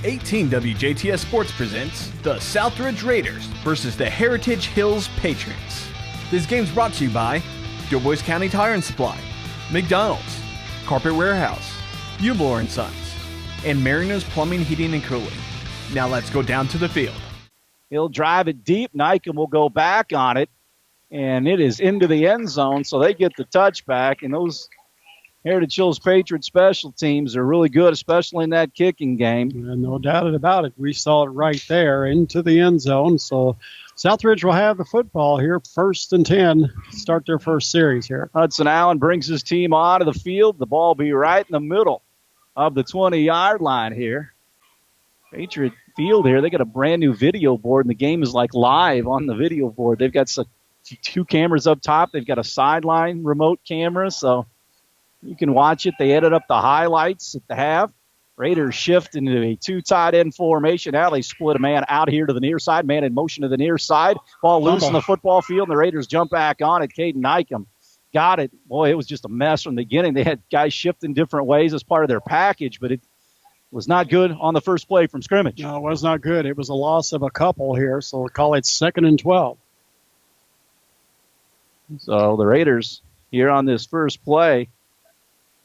18 WJTS Sports presents the Southridge Raiders versus the Heritage Hills Patriots. This game's brought to you by Doughboys County Tire and Supply, McDonald's, Carpet Warehouse, Eubler & Sons, and Mariner's Plumbing, Heating, and Cooling. Now let's go down to the field. He'll drive it deep. Nykum will go back on it, and it is into the end zone, so they get the touchback, and those Heritage Hills Patriots special teams are really good, especially in that kicking game. No doubt about it. We saw it right there into the end zone. So Southridge will have the football here, 1st and 10, start their first series here. Hudson Allen brings his team onto the field. The ball will be right in the middle of the 20-yard line here. Patriot field here, they got a brand new video board, and the game is like live on the video board. They've got 2 cameras up top. They've got a sideline remote camera, so you can watch it. They added up the highlights at the half. Raiders shift into a 2 tight end formation. Now they split a man out here to the near side, man in motion to the near side. Ball loose on the football field, and the Raiders jump back on it. Caden Nykum got it. Boy, it was just a mess from the beginning. They had guys shifting different ways as part of their package, but it was not good on the first play from scrimmage. No, it was not good. It was a loss of a couple here, so we'll call it 2nd and 12. So the Raiders here on this first play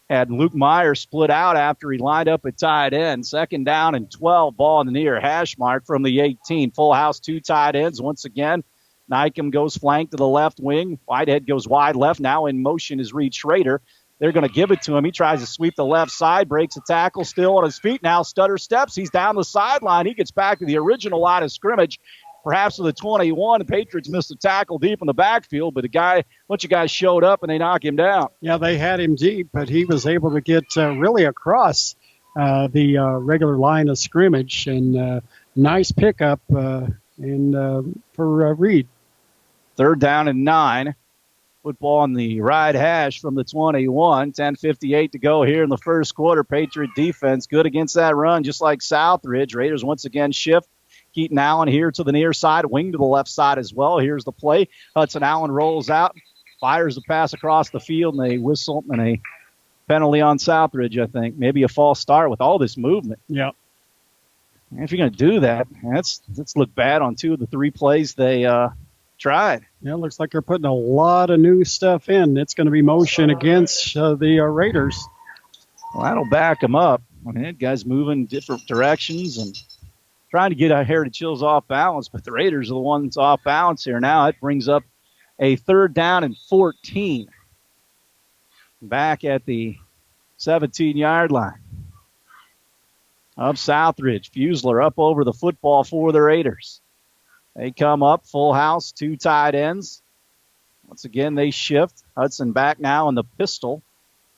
had Luke Meyer split out after he lined up at tight end. 2nd down and 12, ball in the near hash mark from the 18. Full house, 2 tight ends. Once again, Nykum goes flank to the left wing. Whitehead goes wide left. Now in motion is Reed Schrader. They're going to give it to him. He tries to sweep the left side, breaks a tackle, still on his feet. Now stutter steps. He's down the sideline. He gets back to the original line of scrimmage, perhaps to the 21. The Patriots missed a tackle deep in the backfield, but a bunch of guys showed up, and they knock him down. Yeah, they had him deep, but he was able to get really across the regular line of scrimmage, and nice pickup for Reed. 3rd down and 9. Football on the right hash from the 21. 10:58 to go here in the first quarter. Patriot defense good against that run, just like Southridge. Raiders once again shift. Keaton Allen here to the near side, wing to the left side as well. Here's the play. Hudson Allen rolls out, fires the pass across the field, and they whistle and a penalty on Southridge, I think. Maybe a false start with all this movement. Yeah. And if you're going to do that, let's look bad on 2 of the 3 plays they tried. Yeah, it looks like they're putting a lot of new stuff in. It's going to be motion against the Raiders. Well, that'll back them up. I mean, that guy's moving different directions and trying to get Heritage Hills off balance, but the Raiders are the ones off balance here now. It brings up a 3rd down and 14. Back at the 17-yard line of Southridge. Fusler up over the football for the Raiders. They come up, full house, 2 tight ends. Once again, they shift. Hudson back now in the pistol.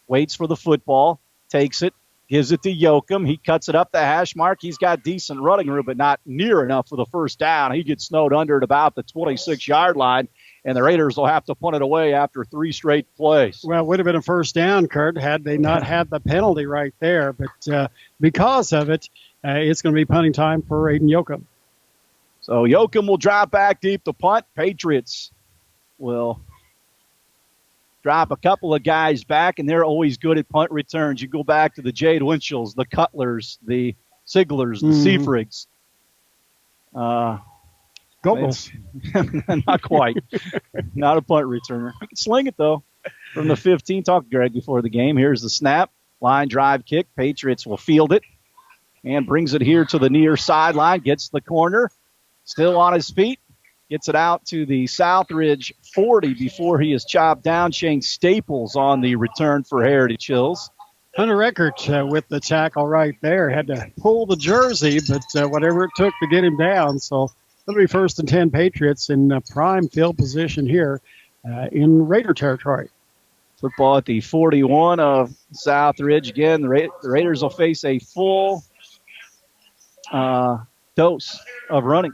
Waits for the football, takes it, gives it to Yoakum. He cuts it up the hash mark. He's got decent running room, but not near enough for the first down. He gets snowed under at about the 26-yard line, and the Raiders will have to punt it away after 3 straight plays. Well, it would have been a first down, Kurt, had they not had the penalty right there. But because of it, it's going to be punting time for Aiden Yoakum. So Yoakum will drop back deep to punt. Patriots will drop a couple of guys back, and they're always good at punt returns. You go back to the Jade Winchells, the Cutlers, the Siglers, the Seafrigs. Goggles. Not quite. Not a punt returner. He can sling it, though, from the 15. Talked to Greg before the game. Here's the snap. Line drive kick. Patriots will field it and brings it here to the near sideline. Gets the corner. Still on his feet. Gets it out to the Southridge 40 before he is chopped down. Shane Staples on the return for Heritage Hills. Hunter Eckert with the tackle right there. Had to pull the jersey, but whatever it took to get him down. So it'll be 1st and 10 Patriots in prime field position here in Raider territory. Football at the 41 of Southridge. Again, the Raiders will face a full dose of running.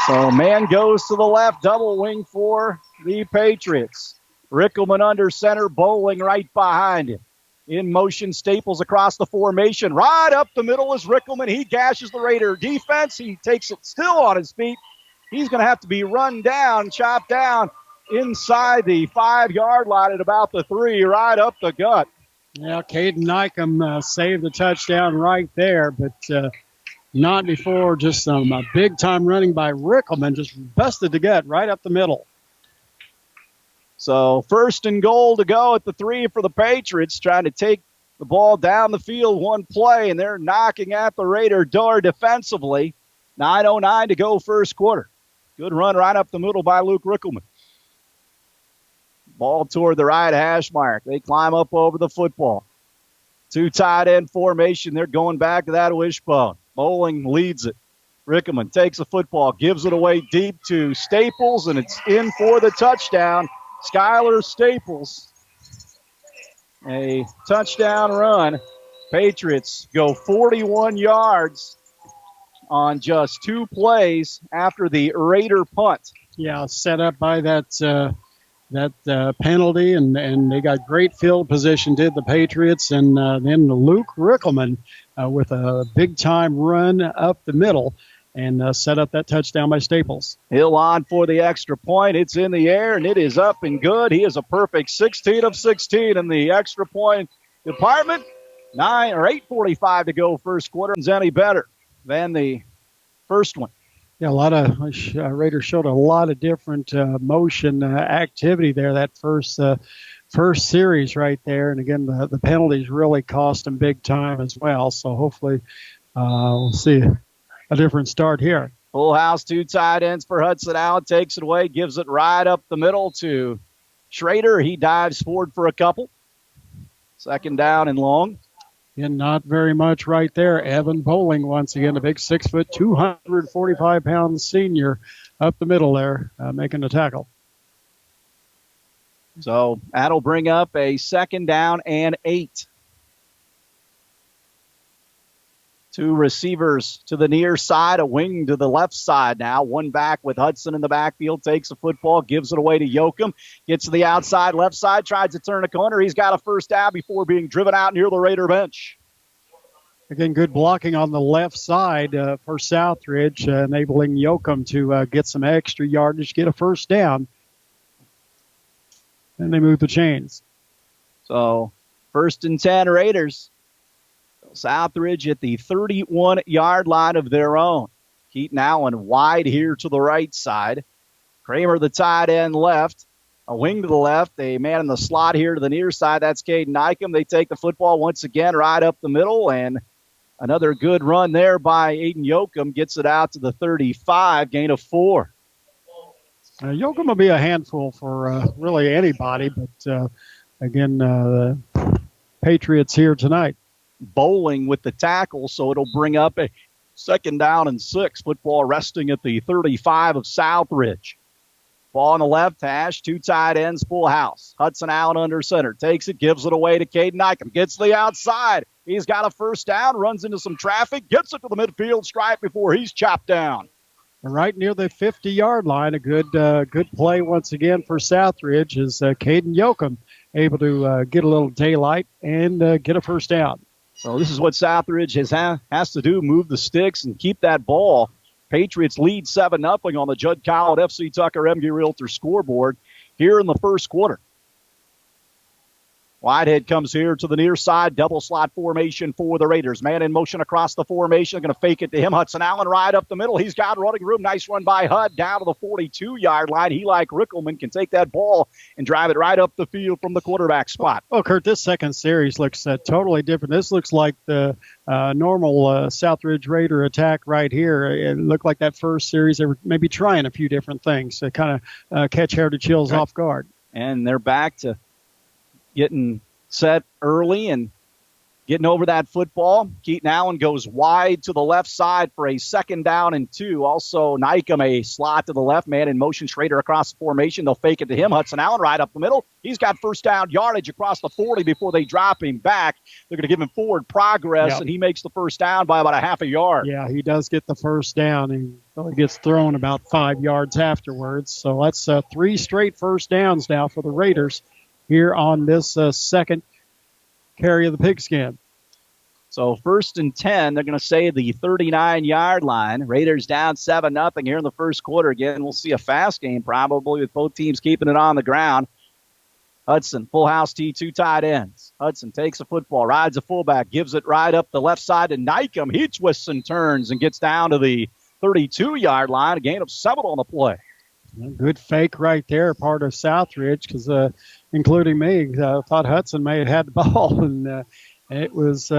So man goes to the left, double wing for the Patriots. Rickelman under center, Bowling right behind him. In motion, Staples across the formation. Right up the middle is Rickelman. He gashes the Raider defense. He takes it still on his feet. He's going to have to be run down, chopped down inside the 5-yard line at about the 3, right up the gut. Yeah, Caden Nycom saved the touchdown right there, but not before just some big-time running by Rickelman. Just busted the gut right up the middle. So 1st and goal to go at the 3 for the Patriots, trying to take the ball down the field one play, and they're knocking at the Raider door defensively. 9:09 to go first quarter. Good run right up the middle by Luke Rickelman. Ball toward the right hash mark. They climb up over the football. 2 tight end formation. They're going back to that wishbone. Bowling leads it. Rickelman takes the football, gives it away deep to Staples, and it's in for the touchdown. Skylar Staples. A touchdown run. Patriots go 41 yards on just 2 plays after the Raider punt. Yeah, set up by that penalty, and they got great field position, did the Patriots, and then Luke Rickelman with a big-time run up the middle and set up that touchdown by Staples. Hill on for the extra point. It's in the air, and it is up and good. He is a perfect 16 of 16 in the extra point department. 8:45 to go first quarter. Is any better than the first one? Yeah, a lot of Raiders showed a lot of different motion activity there. That first series right there, and again the penalties really cost them big time as well. So hopefully we'll see a different start here. Full house, 2 tight ends for Hudson Allen. Takes it away, gives it right up the middle to Schrader. He dives forward for a couple. 2nd down and long. And not very much right there. Evan Bowling, once again, a big 6 foot, 245-pound senior up the middle there, making the tackle. So that'll bring up a 2nd down and 8. 2 receivers to the near side, a wing to the left side now. 1 back with Hudson in the backfield, takes the football, gives it away to Yoakum. Gets to the outside left side, tries to turn a corner. He's got a 1st down before being driven out near the Raider bench. Again, good blocking on the left side for Southridge, enabling Yoakum to get some extra yardage, get a 1st down. And they move the chains. So 1st and 10 Raiders. Southridge at the 31-yard line of their own. Keaton Allen wide here to the right side. Kramer, the tight end, left. A wing to the left. A man in the slot here to the near side. That's Caden Nycom. They take the football once again right up the middle, and another good run there by Aiden Yoakum. Gets it out to the 35, gain of 4. Yoakum will be a handful for really anybody, but again, the Patriots here tonight. Bowling with the tackle, so it'll bring up a 2nd down and 6. Football resting at the 35 of Southridge. Ball on the left hash, 2 tight ends, full house. Hudson Allen under center, takes it, gives it away to Caden Nycom. Gets to the outside. He's got a 1st down, runs into some traffic, gets it to the midfield stripe before he's chopped down. Right near the 50-yard line, a good play once again for Southridge is Caden Yoakum able to get a little daylight and get a 1st down. So this is what Southridge has to do, move the sticks and keep that ball. Patriots lead 7-0 on the Judd Collin FC Tucker MG Realtor scoreboard here in the first quarter. Whitehead comes here to the near side, double slot formation for the Raiders. Man in motion across the formation, going to fake it to him. Hudson Allen right up the middle. He's got running room. Nice run by Hud down to the 42-yard line. He, like Rickelman, can take that ball and drive it right up the field from the quarterback spot. Well, Kurt, this second series looks totally different. This looks like the normal Southridge Raider attack right here. It looked like that first series they were maybe trying a few different things to kind of catch Heritage Hills off guard. And they're back to getting set early and getting over that football. Keaton Allen goes wide to the left side for a 2nd down and 2. Also, Nycom a slot to the left, man in motion, Schrader across the formation. They'll fake it to him. Hudson Allen right up the middle. He's got 1st down yardage across the 40 before they drop him back. They're going to give him forward progress, and he makes the 1st down by about a half a yard. Yeah, he does get the 1st down. He only gets thrown about 5 yards afterwards. So that's 3 straight 1st downs now for the Raiders here on this second carry of the pigskin. So 1st and 10, they're going to say the 39-yard line. Raiders down 7-0 here in the first quarter. Again, we'll see a fast game probably with both teams keeping it on the ground. Hudson, full house tee, 2 tight ends. Hudson takes the football, rides the fullback, gives it right up the left side to Nykum. He twists and turns and gets down to the 32-yard line, a gain of 7 on the play. Good fake right there, part of Southridge, because including me, thought Hudson may have had the ball, and it was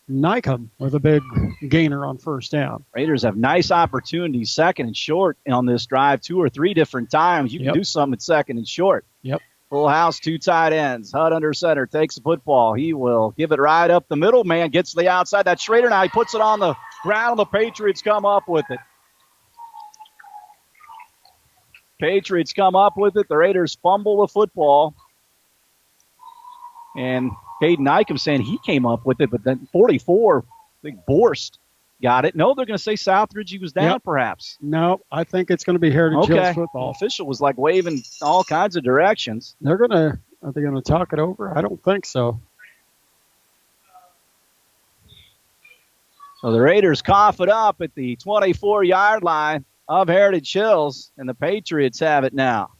Nykum with a big gainer on first down. Raiders have nice opportunities, second and short on this drive, 2 or 3 different times. You can do something at second and short. Yep. Full house, 2 tight ends. Hud under center, takes the football. He will give it right up the middle. Man gets to the outside. That's Schrader now. He puts it on the ground. The Patriots come up with it. Patriots come up with it. The Raiders fumble the football. And Caden Nykum saying he came up with it, but then 44, I think Borst got it. No, they're going to say Southridge. He was down, perhaps. No, I think it's going to be Heritage Hills football. The official was like waving all kinds of directions. Are they going to talk it over? I don't think so. So the Raiders cough it up at the 24-yard line of Heritage Hills, and the Patriots have it now.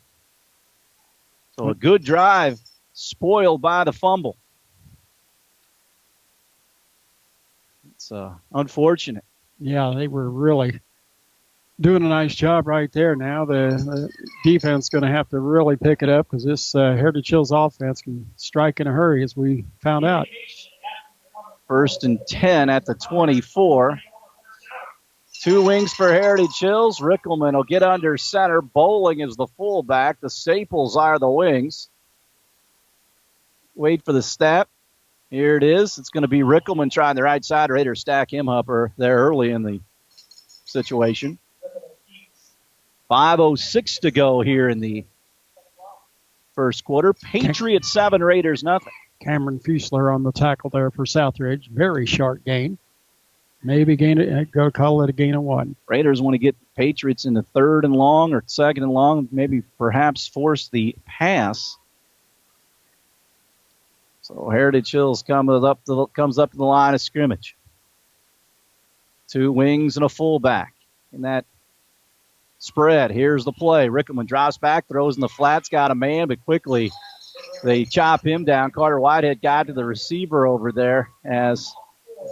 So a good drive spoiled by the fumble. It's unfortunate. Yeah, they were really doing a nice job right there. Now the defense is going to have to really pick it up because this Heritage Hills offense can strike in a hurry, as we found out. 1st and 10 at the 24. 2 wings for Heritage Hills. Rickelman will get under center. Bowling is the fullback. The Staples are the wings. Wait for the snap. Here it is. It's going to be Rickelman trying the right side. Raiders stack him up there early in the situation. 5:06 to go here in the first quarter. Patriots 7, Raiders nothing. Cameron Fuessler on the tackle there for Southridge. Very sharp gain. Maybe go call it a gain of 1. Raiders want to get Patriots in the 3rd and long or 2nd and long, maybe perhaps force the pass. So Heritage Hills comes up to the line of scrimmage. 2 wings and a fullback in that spread. Here's the play. Rickelman drops back, throws in the flats, got a man, but quickly they chop him down. Carter Whitehead got to the receiver over there as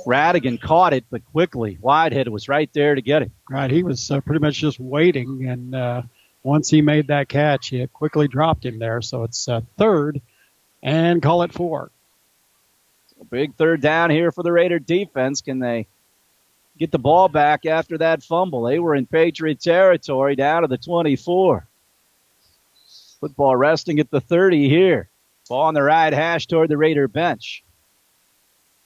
Radigan caught it, but quickly Whitehead was right there to get it. Right, he was pretty much just waiting, and once he made that catch, he quickly dropped him there. So it's 3rd. And call it 4. So big 3rd down here for the Raider defense. Can they get the ball back after that fumble? They were in Patriot territory down to the 24. Football resting at the 30 here. Ball on the right hash toward the Raider bench.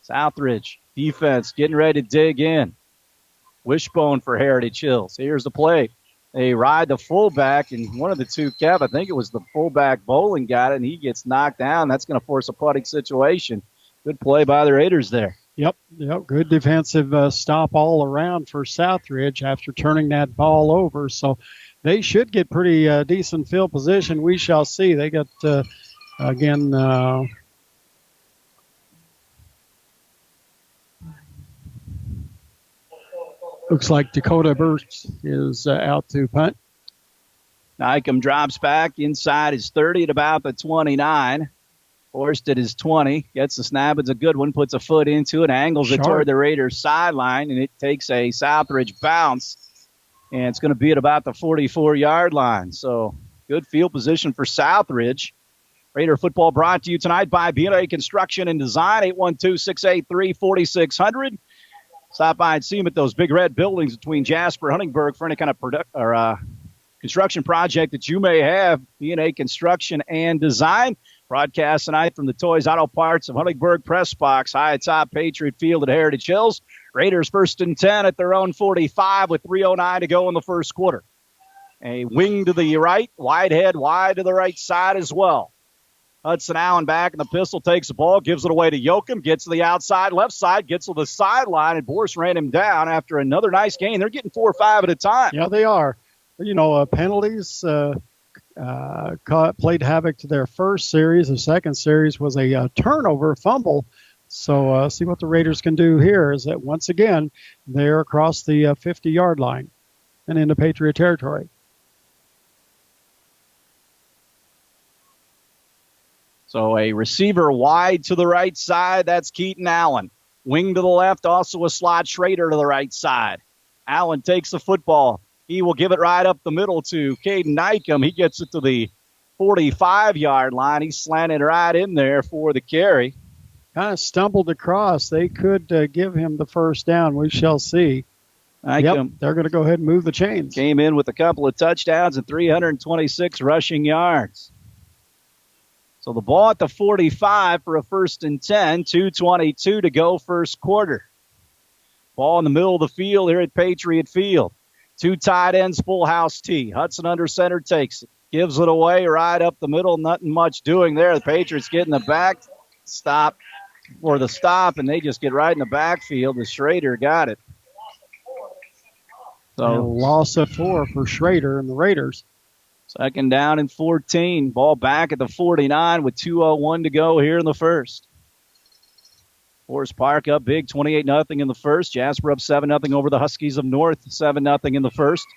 Southridge defense getting ready to dig in. Wishbone for Heritage Hills. Here's the play. They ride the fullback, and one of the 2, Kev, I think it was the fullback Bowling got it, and he gets knocked down. That's going to force a putting situation. Good play by the Raiders there. Yep. Good defensive stop all around for Southridge after turning that ball over. So they should get pretty decent field position. We shall see. They got, again, looks like Dakota Burst is out to punt. Nykum drops back inside his 30 at about the 29. Forced at his 20. Gets the snap. It's a good one. Puts a foot into it. Angles it toward the Raiders sideline, and it takes a Southridge bounce. And it's going to be at about the 44-yard line. So good field position for Southridge. Raider football brought to you tonight by B&A Construction and Design. 812-683-4600. Stop by and see them at those big red buildings between Jasper and Huntingburg for any kind of construction project that you may have. B&A Construction and Design. Broadcast tonight from the Toys Auto Parts of Huntingburg Press Box, high atop Patriot Field at Heritage Hills. Raiders 1st and 10 at their own 45 with 3:09 to go in the first quarter. A wing to the right, Whitehead wide to the right side as well. Hudson Allen back in the pistol, takes the ball, gives it away to Yoakum, gets to the outside, left side, gets to the sideline, and Boris ran him down after another nice gain. They're getting 4 or 5 at a time. Yeah, they are. Penalties played havoc to their first series. The second series was a turnover fumble. So see what the Raiders can do here is that once again, they're across the 50-yard line and into Patriot territory. So a receiver wide to the right side. That's Keaton Allen. Wing to the left, also a slot Schrader to the right side. Allen takes the football. He will give it right up the middle to Caden Nykum. He gets it to the 45-yard line. He slanted right in there for the carry. Kind of stumbled across. They could give him the first down. We shall see. Yep, they're going to go ahead and move the chains. Came in with a couple of touchdowns and 326 rushing yards. So the ball at the 45 for a 1st and 10, 2:22 to go first quarter. Ball in the middle of the field here at Patriot Field. 2 tight ends, full house tee. Hudson under center takes it. Gives it away right up the middle. Nothing much doing there. The Patriots get in the back stop for the stop, and they just get right in the backfield. The Schrader got it. So loss of 4 for Schrader and the Raiders. 2nd down and 14. Ball back at the 49 with 2:01 to go here in the first. Forest Park up big, 28-0 in the first. Jasper up 7-0 over the Huskies of North, 7-0 in the first.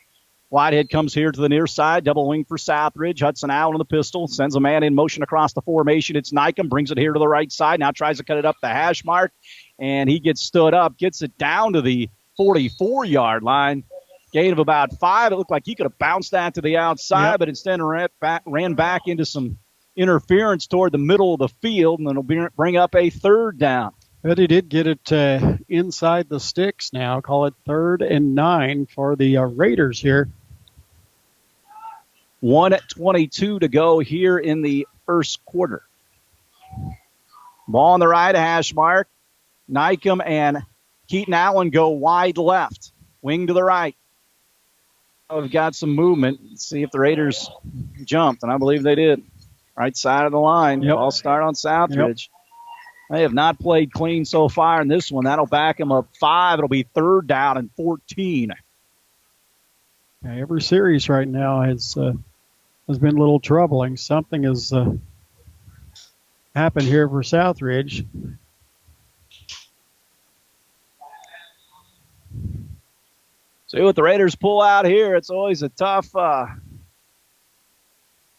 Whitehead comes here to the near side, double wing for Southridge. Hudson out on the pistol, sends a man in motion across the formation. It's Nykum, brings it here to the right side, now tries to cut it up the hash mark, and he gets stood up, gets it down to the 44-yard line. Gain of about 5. It looked like he could have bounced that to the outside, but instead ran back into some interference toward the middle of the field, and it'll bring up a 3rd down. But he did get it inside the sticks now. Call it 3rd and 9 for the Raiders here. 1:22 to go here in the first quarter. Ball on the right hash mark. Nykum and Keaton Allen go wide left. Wing to the right. We've got some movement. Let's see if the Raiders jumped, and I believe they did. Right side of the line. Yep. Ball start on Southridge. Yep. They have not played clean so far in this one. That'll back them up 5. It'll be 3rd down and 14. Every series right now has been a little troubling. Something has happened here for Southridge. See what the Raiders pull out here. It's always a tough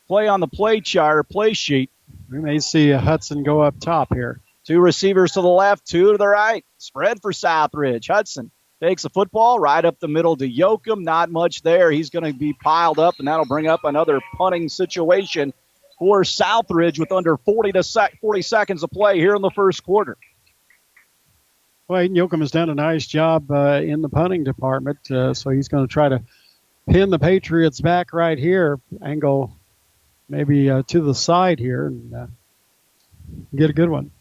play on the play chart or play sheet. We may see Hudson go up top here. 2 receivers to the left, 2 to the right. Spread for Southridge. Hudson takes the football right up the middle to Yoakum. Not much there. He's going to be piled up, and that'll bring up another punting situation for Southridge with under 40 seconds of play here in the first quarter. Well, Aiden Yoakum has done a nice job in the punting department, so he's going to try to pin the Patriots back right here, angle maybe to the side here, and get a good one.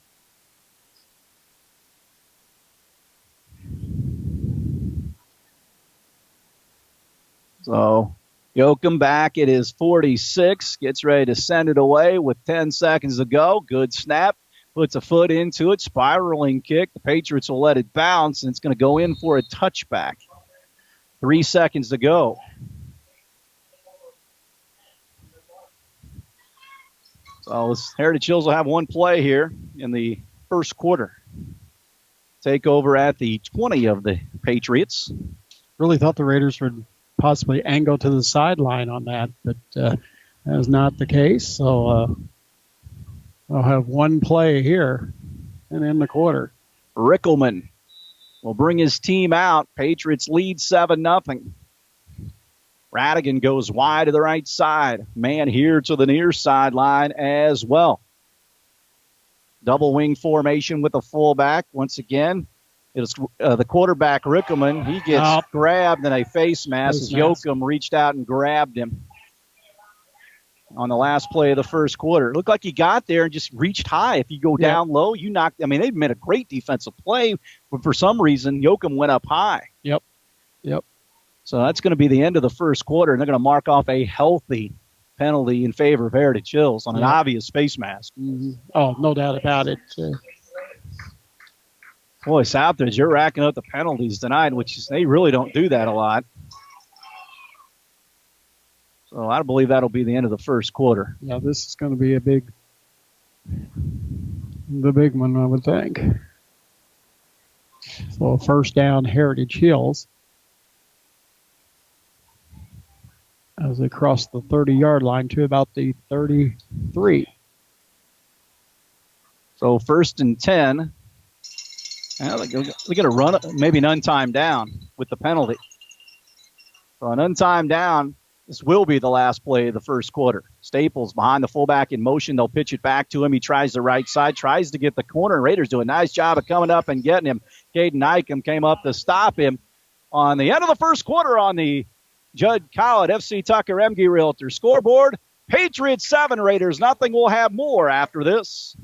So Yoakum back at his 46, gets ready to send it away with 10 seconds to go. Good snap, puts a foot into it, spiraling kick. The Patriots will let it bounce, and it's going to go in for a touchback. 3 seconds to go. So Heritage Hills will have one play here in the first quarter. Take over at the 20 of the Patriots. Really thought the Raiders would possibly angle to the sideline on that, but that is not the case. So they'll have one play here and in the quarter. Rickelman will bring his team out. Patriots lead 7-0. Radigan goes wide to the right side. Man here to the near sideline as well. Double wing formation with a fullback. Once again, it's the quarterback, Rickelman. He gets grabbed in a face mask as Yoakum reached out and grabbed him on the last play of the first quarter. It looked like he got there and just reached high. If you go down low, you knock. I mean, they've made a great defensive play, but for some reason, Yoakum went up high. Yep. So that's going to be the end of the first quarter, and they're going to mark off a healthy penalty in favor of Heritage Hills on an obvious face mask. Mm-hmm. Oh, no doubt about it. Boy, Southridge, you're racking up the penalties tonight, which is, they really don't do that a lot. So I believe that'll be the end of the first quarter. Yeah, this is going to be the big one, I would think. So first down, Heritage Hills. As they cross the 30-yard line to about the 33. So 1st and 10. Well, they're going to run maybe an untimed down with the penalty. So an untimed down, this will be the last play of the first quarter. Staples behind the fullback in motion. They'll pitch it back to him. He tries the right side, tries to get the corner. Raiders do a nice job of coming up and getting him. Caden Nykum came up to stop him on the end of the first quarter on the Judd Cowett FC Tucker Emge Realtor scoreboard. Patriots 7, Raiders nothing. We'll have more after this.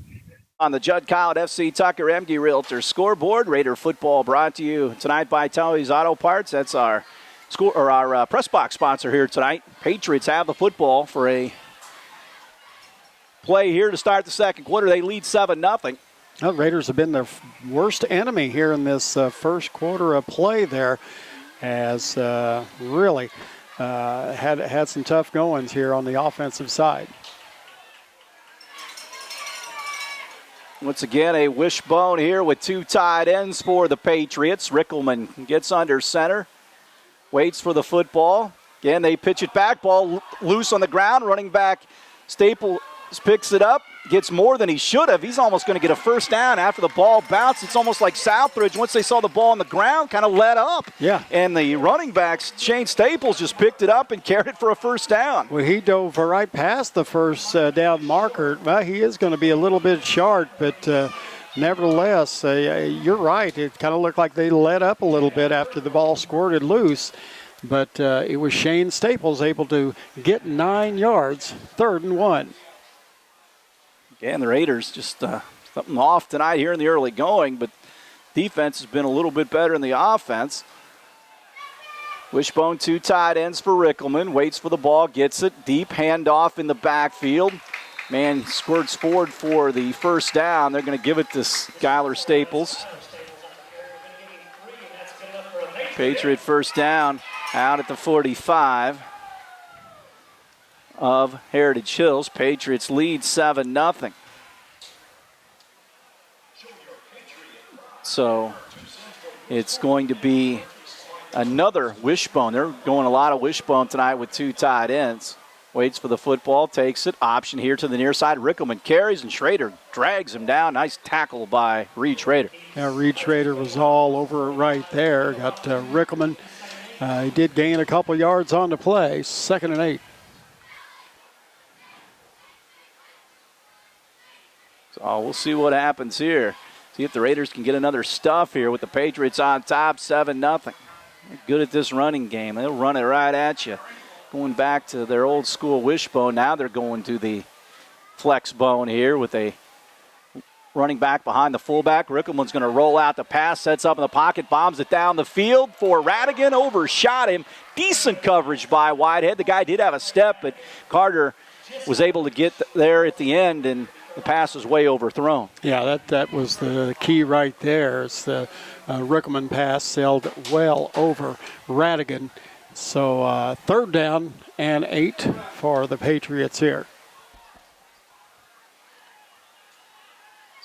On the Judd Cowett FC Tucker Emge Realtor scoreboard, Raider football brought to you tonight by Towie's Auto Parts. That's our press box sponsor here tonight. Patriots have the football for a play here to start the second quarter. They lead 7-0. Well, Raiders have been their worst enemy here in this first quarter of play there, as really had some tough goings here on the offensive side. Once again, a wishbone here with 2 tight ends for the Patriots. Rickelman gets under center, waits for the football. Again, they pitch it back. Ball loose on the ground. Running back Staples picks it up, gets more than he should have. He's almost going to get a first down after the ball bounced. It's almost like Southridge, once they saw the ball on the ground, kind of let up. Yeah. And the running backs, Shane Staples, just picked it up and carried it for a first down. Well, he dove right past the first down marker. Well, he is going to be a little bit short, but nevertheless, you're right. It kind of looked like they let up a little bit after the ball squirted loose. But it was Shane Staples able to get 9 yards, 3rd and 1. Again, the Raiders just something off tonight here in the early going, but defense has been a little bit better than the offense. Wishbone, 2 tight ends for Rickelman. Waits for the ball, gets it. Deep handoff in the backfield. Man squirts forward for the first down. They're going to give it to Skylar Staples. Patriot first down out at the 45 of Heritage Hills. Patriots lead 7-0. So it's going to be another wishbone. They're going a lot of wishbone tonight with 2 tight ends. Waits for the football, takes it. Option here to the near side. Rickelman carries, and Schrader drags him down. Nice tackle by Reed Schrader. Yeah, Reed Schrader was all over it right there. Got Rickelman. He did gain a couple yards on the play. 2nd and 8. So we'll see what happens here. See if the Raiders can get another stuff here with the Patriots on top, 7-0. They're good at this running game. They'll run it right at you. Going back to their old school wishbone. Now they're going to the flex bone here with a running back behind the fullback. Rickelman's going to roll out the pass, sets up in the pocket, bombs it down the field for Radigan. Overshot him. Decent coverage by Whitehead. The guy did have a step, but Carter was able to get there at the end, and the pass was way overthrown. Yeah, that was the key right there. It's the Rickelman pass sailed well over Radigan. So 3rd down and 8 for the Patriots here.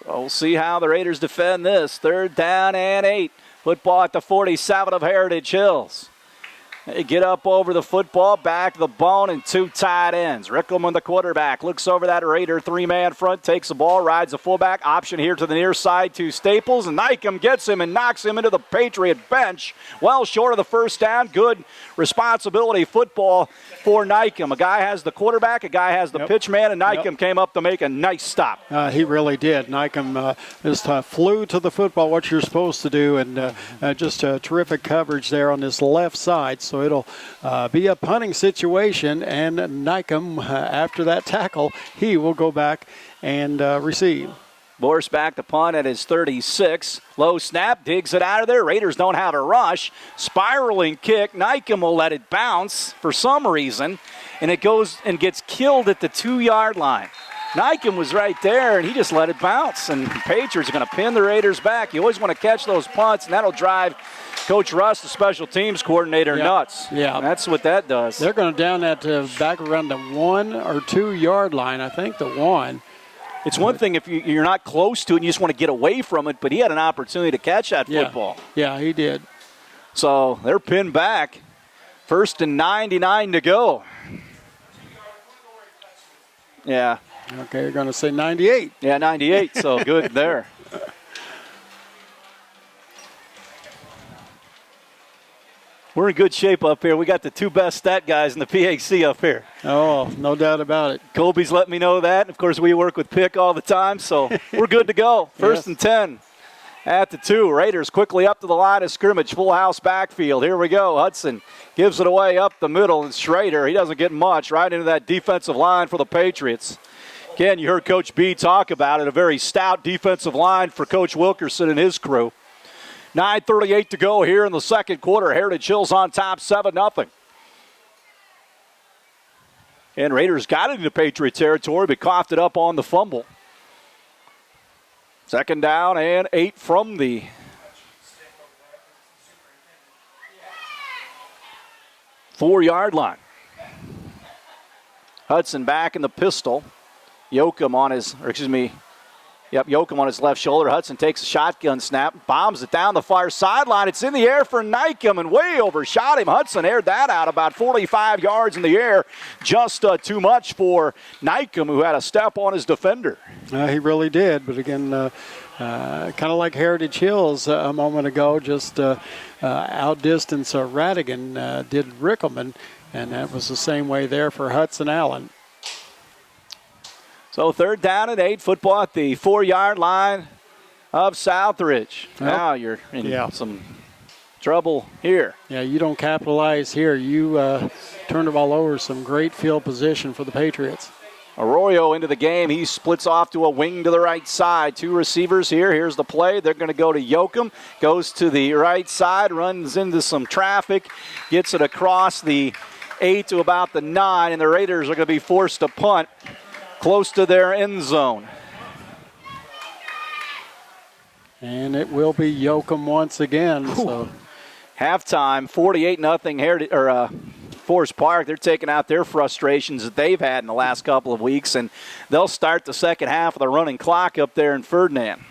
So we'll see how the Raiders defend this. 3rd down and 8. Football at the 47 of Heritage Hills. They get up over the football, back to the bone, and 2 tight ends. Rickelman, the quarterback, looks over that Raider 3-man front, takes the ball, rides the fullback. Option here to the near side to Staples, and Nykum gets him and knocks him into the Patriot bench. Well short of the first down. Good responsibility football for Nykum. A guy has the quarterback, a guy has the pitch man, and Nykum came up to make a nice stop. He really did. Nykum just flew to the football, what you're supposed to do, and just terrific coverage there on this left side. So it'll be a punting situation, and Nykum, after that tackle, he will go back and receive. Boris back to punt at his 36. Low snap, digs it out of there. Raiders don't have a rush. Spiraling kick. Nykum will let it bounce for some reason, and it goes and gets killed at the 2-yard line. Nykum was right there, and he just let it bounce. And the Patriots are going to pin the Raiders back. You always want to catch those punts, and that'll drive Coach Russ, the special teams coordinator, nuts. Yeah. And that's what that does. They're going to down that back around the 1 or 2 yard line. I think the 1. It's one thing if you're not close to it and you just want to get away from it, but he had an opportunity to catch that football. Yeah, he did. So they're pinned back. 1st and 99 to go. Yeah, Okay, you're going to say 98. Yeah, 98, so good there. We're in good shape up here. We got the two best stat guys in the PHC up here. Oh, no doubt about it. Colby's let me know that. Of course, we work with Pick all the time, so we're good to go. First and 10 at the 2. Raiders quickly up to the line of scrimmage. Full house backfield. Here we go. Hudson gives it away up the middle, and Schrader, he doesn't get much, right into that defensive line for the Patriots. Again, you heard Coach B talk about it, a very stout defensive line for Coach Wilkerson and his crew. 9:38 to go here in the second quarter. Heritage Hills on top, 7-0. And Raiders got it into Patriot territory, but coughed it up on the fumble. Second down and 8 from the 4-yard line. Hudson back in the pistol. Yoakum on his left shoulder. Hudson takes a shotgun snap, bombs it down the far sideline. It's in the air for Nykum and way overshot him. Hudson aired that out about 45 yards in the air. Just too much for Nykum, who had a step on his defender. He really did, but again, kind of like Heritage Hills a moment ago, just outdistanced Radigan did Rickelman, and that was the same way there for Hudson Allen. So third down and 8, football at the 4-yard line of Southridge. Yep. Now you're in some trouble here. Yeah, you don't capitalize here. You turn the ball over. Some great field position for the Patriots. Arroyo into the game. He splits off to a wing to the right side. 2 receivers here. Here's the play. They're going to go to Yoakum. Goes to the right side, runs into some traffic, gets it across the 8 to about the 9, and the Raiders are going to be forced to punt close to their end zone. And it will be Yoakum once again. So halftime, 48-0 Forest Park. They're taking out their frustrations that they've had in the last couple of weeks, and they'll start the second half of the running clock up there in Ferdinand.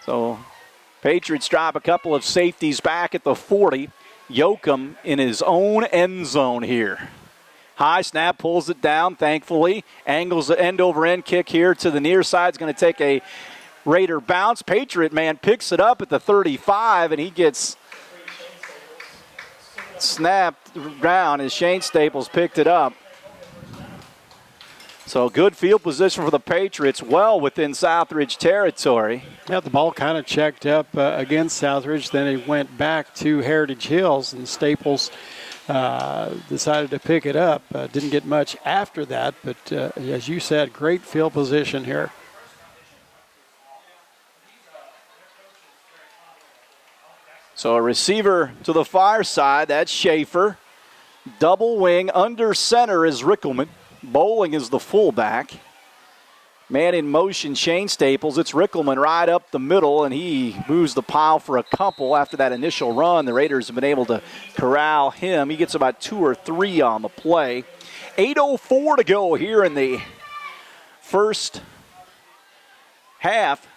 So Patriots drop a couple of safeties back at the 40. Yoakum in his own end zone here. High snap, pulls it down, thankfully. Angles the end-over-end kick here to the near side. It's going to take a Raider bounce. Patriot man picks it up at the 35, and he gets snapped down as Shane Staples picked it up. So good field position for the Patriots, well within Southridge territory. Yeah, the ball kind of checked up against Southridge. Then it went back to Heritage Hills, and Staples decided to pick it up. Didn't get much after that, but as you said, great field position here. So a receiver to the far side, that's Schaefer. Double wing, under center is Rickelman. Bowling is the fullback. Man in motion, Shane Staples. It's Rickelman right up the middle, and he moves the pile for a couple after that initial run. The Raiders have been able to corral him. He gets about 2 or 3 on the play. 8:04 to go here in the first half,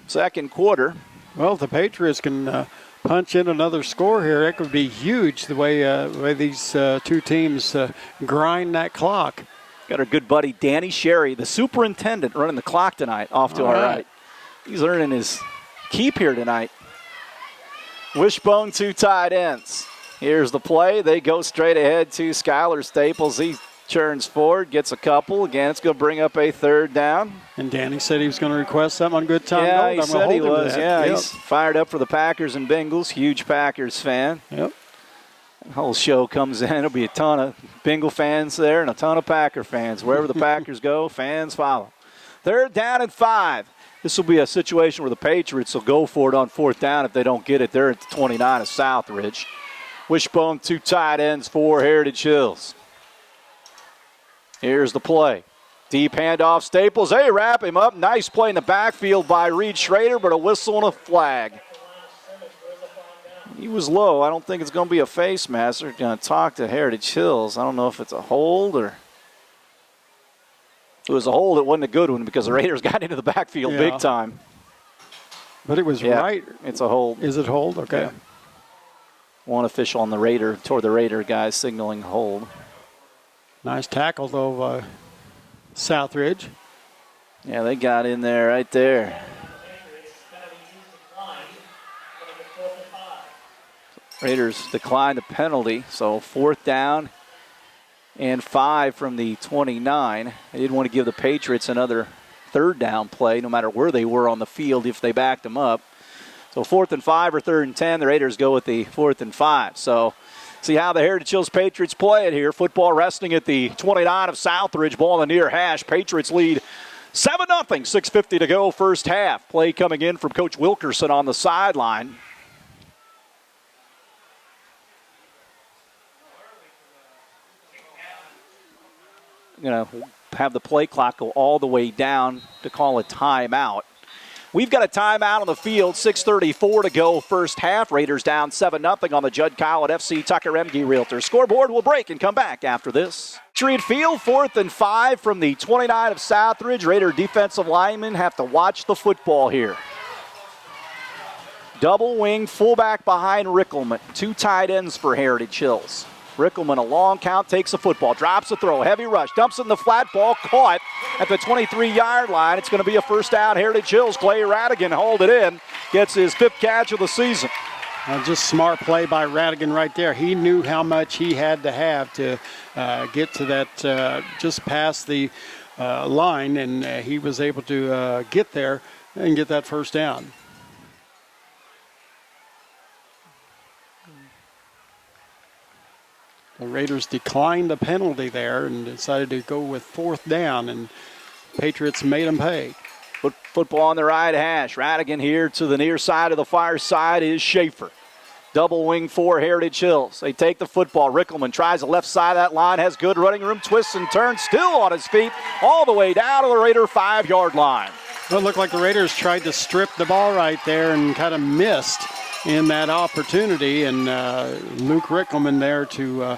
second quarter. Well, if the Patriots can punch in another score here, it could be huge the way these two teams grind that clock. Got our good buddy Danny Sherry, the superintendent, running the clock tonight, off to our right. He's earning his keep here tonight. Wishbone, 2 tight ends. Here's the play. They go straight ahead to Skylar Staples. He churns forward, gets a couple. Again, it's going to bring up a third down. And Danny said he was going to request something on good time. Yeah, he said he was. Yeah, yep. He's fired up for the Packers and Bengals. Huge Packers fan. Yep. The whole show comes in. There'll be a ton of Bengal fans there and a ton of Packer fans. Wherever the Packers go, fans follow. Third down and 5. This will be a situation where the Patriots will go for it on fourth down if they don't get it. They're at the 29 of Southridge. Wishbone, 2 tight ends for Heritage Hills. Here's the play. Deep handoff, Staples. They wrap him up. Nice play in the backfield by Reed Schrader, but a whistle and a flag. He was low. I don't think it's going to be a face mask. They're going to talk to Heritage Hills. I don't know if it's a hold or... If it was a hold, it wasn't a good one because the Raiders got into the backfield big time. But it was right. It's a hold. Is it hold? Okay. Yeah. One official on the Raider, toward the Raider guys signaling hold. Nice tackle, though, Southridge. Yeah, they got in there right there. Raiders declined the penalty, so 4th down and 5 from the 29. They didn't want to give the Patriots another 3rd down play, no matter where they were on the field if they backed them up. So 4th and 5 or 3rd and 10, the Raiders go with the 4th and 5. So see how the Heritage Hills Patriots play it here. Football resting at the 29 of Southridge, ball in the near hash. Patriots lead 7-0, 6:50 to go, first half. Play coming in from Coach Wilkerson on the sideline. Going to have the play clock go all the way down to call a timeout. We've got a timeout on the field, 6:34 to go, first half. Raiders down 7-0 on the Judd Collett FC Tucker Emge Realtor. Scoreboard will break and come back after this. Patriot Field, 4th and 5 from the 29 of Southridge. Raider defensive linemen have to watch the football here. Double wing, fullback behind Rickelman. 2 tight ends for Heritage Hills. Rickelman, a long count, takes the football, drops the throw, heavy rush, dumps it in the flat, ball caught at the 23-yard line. It's going to be a first down. Heritage Hills. Clay Radigan hold it in, gets his 5th catch of the season. Just smart play by Radigan right there. He knew how much he had to have to get to that, just past the line, and he was able to get there and get that first down. The Raiders declined the penalty there and decided to go with 4th down, and Patriots made them pay. Football on the right hash. Radigan here to the near side of the far side is Schaefer. Double wing for Heritage Hills. They take the football. Rickelman tries the left side of that line, has good running room, twists and turns, still on his feet, all the way down to the Raider 5-yard line. Well, it looked like the Raiders tried to strip the ball right there and kind of missed in that opportunity, and Luke Rickelman there to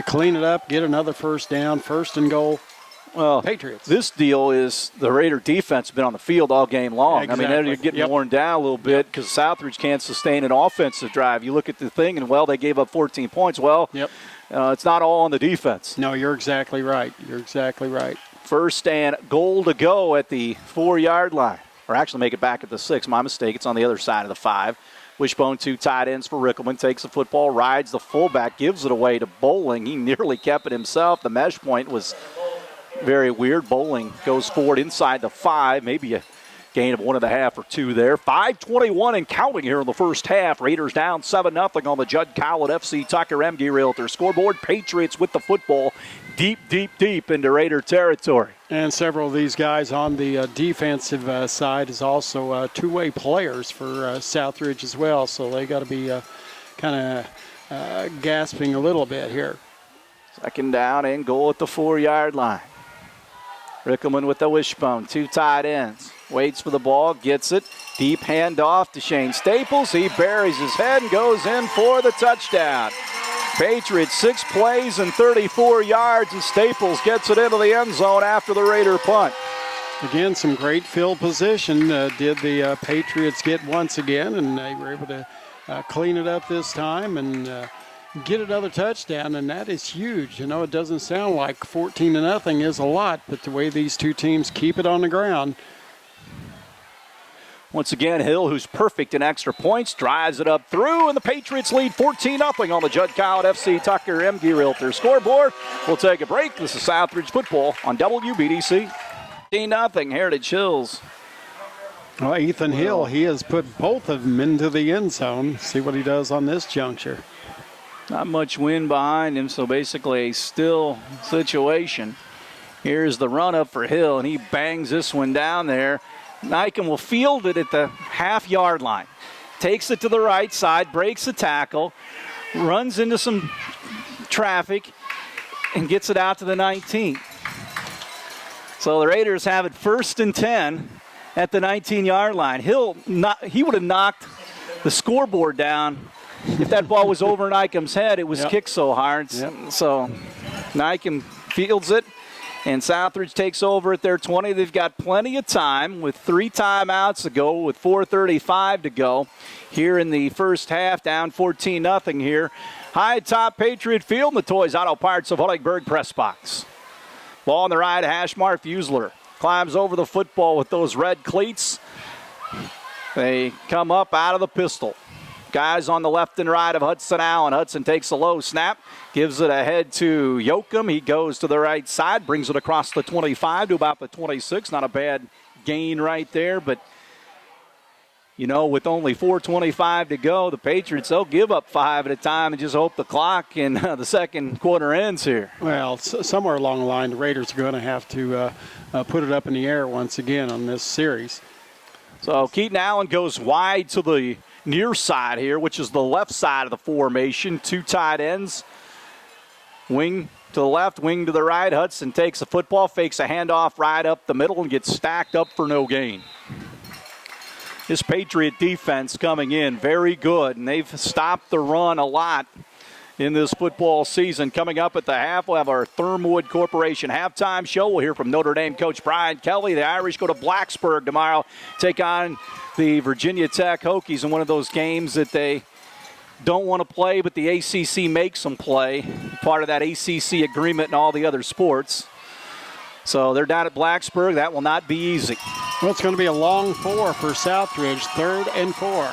clean it up, get another first down, 1st and goal. Well, Patriots. This deal is the Raider defense has been on the field all game long. Exactly. I mean, they're getting worn down a little bit because Southridge can't sustain an offensive drive. You look at the thing, and, well, they gave up 14 points. Well, it's not all on the defense. No, you're exactly right. You're exactly right. 1st and goal to go at the 4-yard line. Or actually make it back at the 6. My mistake. It's on the other side of the 5. Wishbone, 2 tight ends for Rickelman. Takes the football, rides the fullback, gives it away to Bowling. He nearly kept it himself. The mesh point was very weird. Bowling goes forward inside the 5. Maybe a gain of 1.5 or 2 there. 5:21 and counting here in the first half. Raiders down 7-0 on the Judd Collett FC Tucker Emge Realtor. Scoreboard, Patriots with the football deep into Raider territory. And several of these guys on the defensive side is also two-way players for Southridge as well, so they got to be kind of gasping a little bit here. 2nd down and goal at the 4-yard line. Rickelman with the wishbone, 2 tight ends. Waits for the ball, gets it. Deep handoff to Shane Staples. He buries his head and goes in for the touchdown. Patriots 6 plays and 34 yards, and Staples gets it into the end zone after the Raider punt. Again, some great field position did the Patriots get once again, and they were able to clean it up this time and get another touchdown, and that is huge. You know, it doesn't sound like 14-0 is a lot, but the way these two teams keep it on the ground. Once again, Hill, who's perfect in extra points, drives it up through, and the Patriots lead 14-0 on the Judd Collett FC Tucker Emge Realtor. Scoreboard. We'll take a break. This is Southridge football on WBDC. 15-0 Heritage Hills. Well, Ethan Hill, he has put both of them into the end zone. See what he does on this juncture. Not much wind behind him, so basically a still situation. Here's the run up for Hill, and he bangs this one down there. Nyken will field it at the half-yard line. Takes it to the right side, breaks the tackle, runs into some traffic, and gets it out to the 19. So the Raiders have it 1st and 10 at the 19-yard line. He would have knocked the scoreboard down if that ball was over Nyken's head. It was kicked so hard. So Nyken fields it And Southridge takes over at their 20. They've got plenty of time with 3 timeouts to go, with 4:35 to go here in the first half, down 14-0 here. High top Patriot Field in the Toys Auto Parts of Hullichburg press box. Ball on the right, Hashmark. Fusler climbs over the football with those red cleats. They come up out of the pistol. Guys on the left and right of Hudson Allen. Hudson takes a low snap, gives it ahead to Yoakum. He goes to the right side, brings it across the 25 to about the 26. Not a bad gain right there, but you know, with only 4:25 to go, the Patriots, they'll give up 5 at a time and just hope the clock in the second quarter ends here. Well, somewhere along the line, the Raiders are going to have to put it up in the air once again on this series. So Keaton Allen goes wide to the near side here, which is the left side of the formation. 2 tight ends. Wing to the left, wing to the right. Hudson takes the football, fakes a handoff right up the middle, and gets stacked up for no gain. This Patriot defense coming in very good, and they've stopped the run a lot in this football season. Coming up at the half, we'll have our Thermwood Corporation halftime show. We'll hear from Notre Dame coach Brian Kelly. The Irish go to Blacksburg tomorrow, take on the Virginia Tech Hokies in one of those games that they don't want to play, but the ACC makes them play. Part of that ACC agreement and all the other sports. So they're down at Blacksburg. That will not be easy. Well, it's going to be a long 4 for Southridge, 3rd and 4.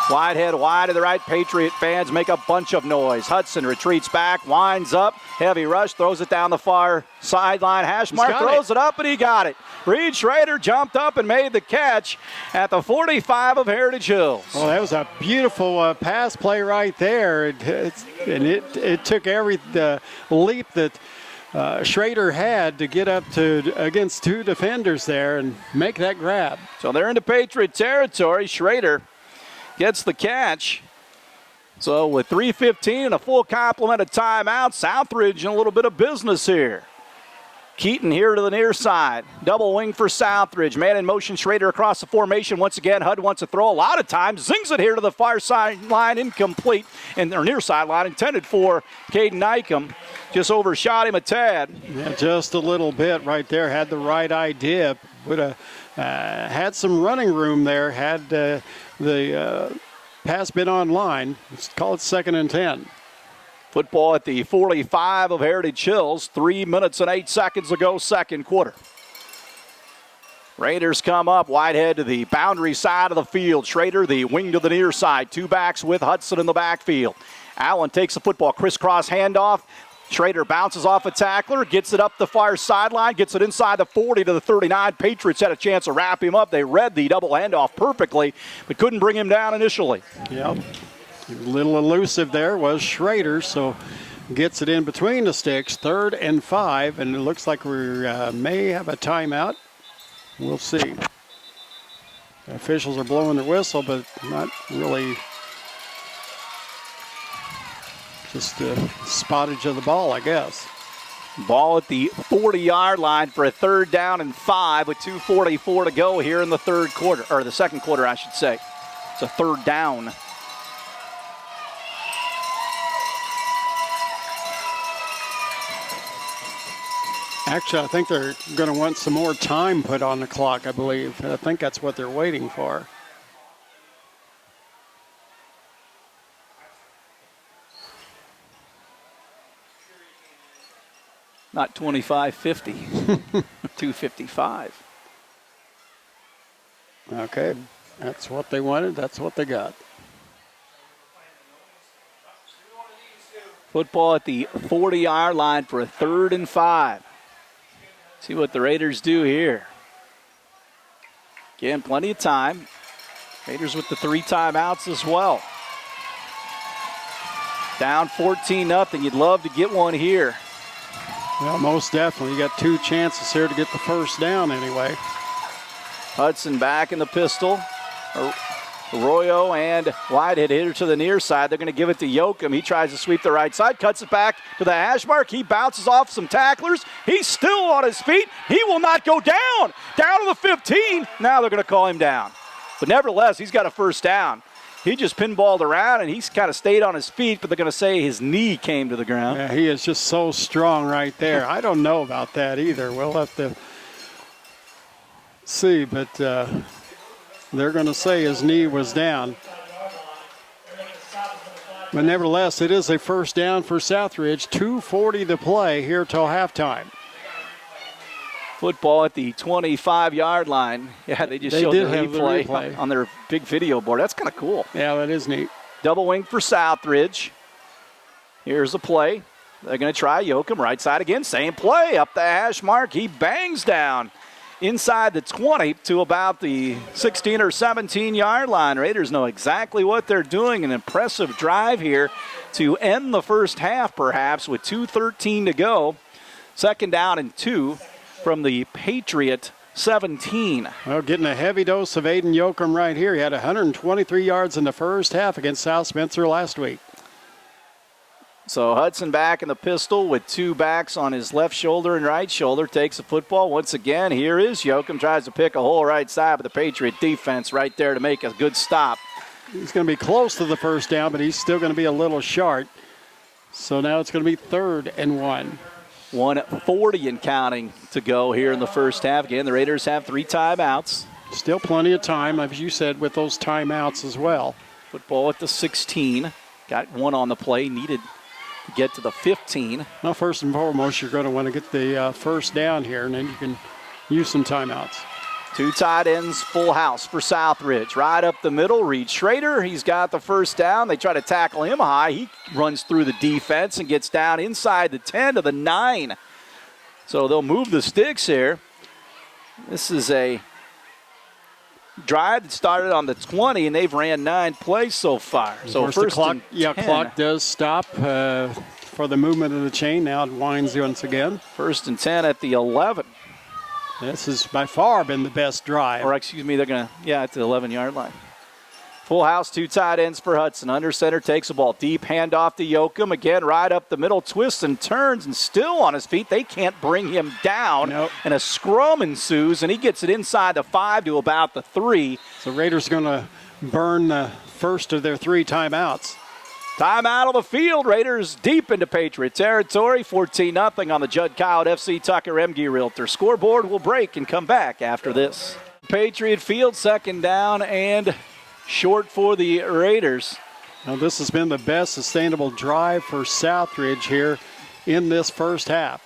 Whitehead wide to the right. Patriot fans make a bunch of noise. Hudson retreats back, winds up, heavy rush, throws it down the far sideline. Hashmark throws it up, and he got it. Reed Schrader jumped up and made the catch at the 45 of Heritage Hills. Well, that was a beautiful pass play right there. It took every leap that Schrader had to get up to against 2 defenders there and make that grab. So they're into Patriot territory. Schrader gets the catch. So with 3:15 and a full complement of timeouts, Southridge in a little bit of business here. Keaton here to the near side. Double wing for Southridge. Man in motion, Schrader across the formation. Once again, Hud wants to throw a lot of times. Zings it here to the far sideline, incomplete. And their near sideline intended for Caden Nykum. Just overshot him a tad. Yeah, just a little bit right there. Had the right idea. Would have had some running room there had the pass been on line. Let's call it 2nd and 10. Football at the 45 of Heritage Hills. 3 minutes and 8 seconds to go, second quarter. Raiders come up. Whitehead to the boundary side of the field. Schrader, the wing to the near side. 2 backs with Hudson in the backfield. Allen takes the football. Crisscross handoff. Schrader bounces off a tackler, gets it up the far sideline, gets it inside the 40 to the 39. Patriots had a chance to wrap him up. They read the double handoff perfectly, but couldn't bring him down initially. Yep. A little elusive there was Schrader, so gets it in between the sticks, 3rd and 5, and it looks like we may have a timeout. We'll see. The officials are blowing their whistle, but not really. Just a spottage of the ball, I guess. Ball at the 40-yard line for a 3rd down and 5 with 2:44 to go here in the third quarter, or the second quarter, I should say. It's a 3rd down. Actually, I think they're going to want some more time put on the clock, I believe. I think that's what they're waiting for. Not 25-50, 2:55. Okay, that's what they wanted. That's what they got. Football at the 40-yard line for a 3rd and 5. See what the Raiders do here. Again, plenty of time. Raiders with the 3 timeouts as well. Down 14-0. You'd love to get one here. Well, most definitely. You got 2 chances here to get the 1st down anyway. Hudson back in the pistol. Arroyo and Whitehead hit her to the near side. They're going to give it to Yoakum. He tries to sweep the right side, cuts it back to the hash mark. He bounces off some tacklers. He's still on his feet. He will not go down. Down to the 15. Now they're going to call him down. But nevertheless, he's got a 1st down. He just pinballed around, and he's kind of stayed on his feet, but they're going to say his knee came to the ground. Yeah, he is just so strong right there. I don't know about that either. We'll have to see, but they're going to say his knee was down. But nevertheless, it is a first down for Southridge. 2:40 to play here till halftime. Football at the 25-yard line. Yeah, they showed the replay on their big video board. That's kind of cool. Yeah, that is neat. Double wing for Southridge. Here's a play. They're going to try Yoakum right side again. Same play up the hash mark. He bangs down inside the 20 to about the 16 or 17-yard line. Raiders know exactly what they're doing. An impressive drive here to end the first half, perhaps, with 2:13 to go. Second down and 2 from the Patriot 17. Well, getting a heavy dose of Aiden Yoakum right here. He had 123 yards in the first half against South Spencer last week. So Hudson back in the pistol with 2 backs on his left shoulder and right shoulder. Takes the football once again. Here is Yoakum. Tries to pick a hole right side, but the Patriot defense right there to make a good stop. He's going to be close to the first down, but he's still going to be a little short. So now it's going to be 3rd and 1. 1:40 and counting to go here in the first half. Again, the Raiders have 3 timeouts. Still plenty of time, as you said, with those timeouts as well. Football at the 16. Got 1 on the play. Needed to get to the 15. Well, first and foremost, you're going to want to get the first down here, and then you can use some timeouts. 2 tight ends, full house for Southridge. Right up the middle, Reed Schrader. He's got the first down. They try to tackle him high. He runs through the defense and gets down inside the 10 to the 9. So they'll move the sticks here. This is a drive that started on the 20, and they've ran 9 plays so far. So first clock, and 10. Clock does stop for the movement of the chain. Now it winds once again. 1st and 10 at the 11. This has by far been the best drive. Or excuse me, they're going to, at the 11-yard line. Full house, 2 tight ends for Hudson. Under center takes the ball. Deep handoff to Yoakum. Again, right up the middle, twists and turns, and still on his feet. They can't bring him down. Nope. And a scrum ensues, and he gets it inside the 5 to about the 3. So Raiders are going to burn the first of their 3 timeouts. Timeout on the field. Raiders deep into Patriot territory. 14-0 on the Judd Cowett FC Tucker Emge Realtor. Scoreboard will break and come back after this. Patriot field, 2nd down and short for the Raiders. Now this has been the best sustainable drive for Southridge here in this first half.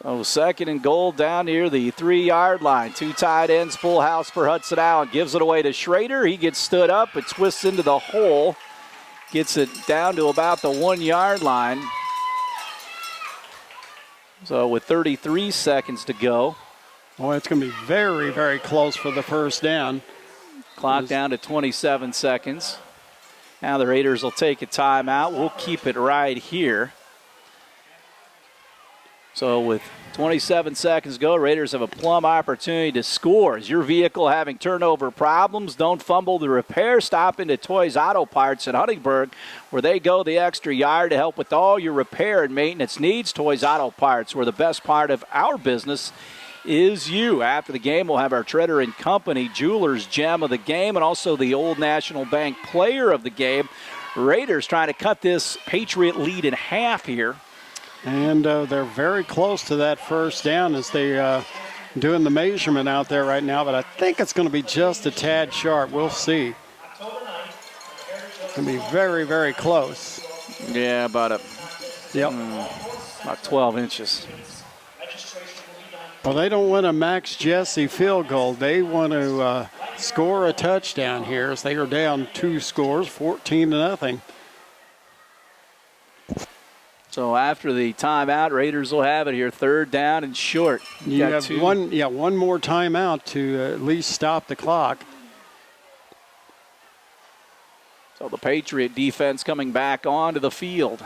So 2nd and goal down near the 3-yard line. 2 tight ends, full house for Hudson Allen. Gives it away to Schrader. He gets stood up. It twists into the hole. Gets it down to about the 1-yard line. So with 33 seconds to go. Boy, it's going to be very, very close for the first down. Clock down to 27 seconds. Now the Raiders will take a timeout. We'll keep it right here. So with 27 seconds to go, Raiders have a plum opportunity to score. Is your vehicle having turnover problems? Don't fumble the repair. Stop into Toys Auto Parts in Huntingburg, where they go the extra yard to help with all your repair and maintenance needs. Toys Auto Parts, where the best part of our business is you. After the game, we'll have our Treader & Company Jewelers Gem of the game and also the Old National Bank Player of the game. Raiders trying to cut this Patriot lead in half here. And they're very close to that first down as they're doing the measurement out there right now, but I think it's going to be just a tad short. We'll see. It's going to be very, very close. Yeah, about 12 inches. Well, they don't want a Max Jesse field goal. They want to score a touchdown here as they are down 2 scores, 14-0. So after the timeout, Raiders will have it here, 3rd down and short. You have one more timeout to at least stop the clock. So the Patriot defense coming back onto the field.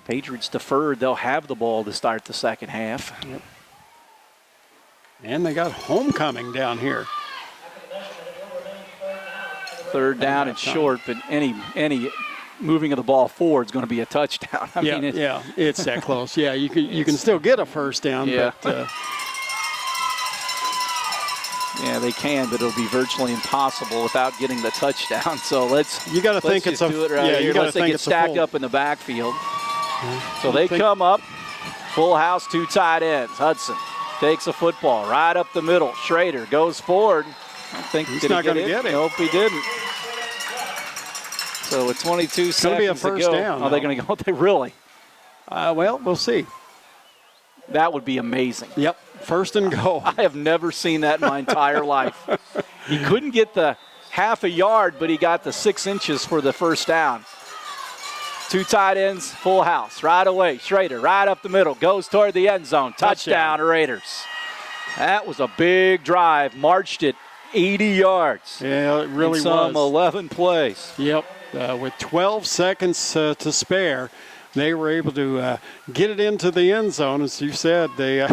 Patriots deferred. They'll have the ball to start the second half. Yep. And they got homecoming down here. 3rd down and short, but any moving of the ball forward is going to be a touchdown. I mean, it's that close. Yeah, you can still get a first down. Yeah. But, Yeah, they can, but it'll be virtually impossible without getting the touchdown. So you got to think it's do it right here. Unless they get stacked up in the backfield. So they come up, full house, 2 tight ends. Hudson takes a football right up the middle. Schrader goes forward. I don't think he's not going to get it. Nope, he didn't. So with 22 seconds to go. It's going to be a first down. Are they going to go? They really? Well, we'll see. That would be amazing. Yep, first and goal. I have never seen that in my entire life. He couldn't get the half a yard, but he got the 6 inches for the first down. 2 tight ends, full house. Right away, Schrader, right up the middle, goes toward the end zone. Touchdown, Raiders. That was a big drive. Marched it 80 yards. Yeah, it really was. Some 11 plays. Yep, with 12 seconds to spare. They were able to get it into the end zone. As you said, they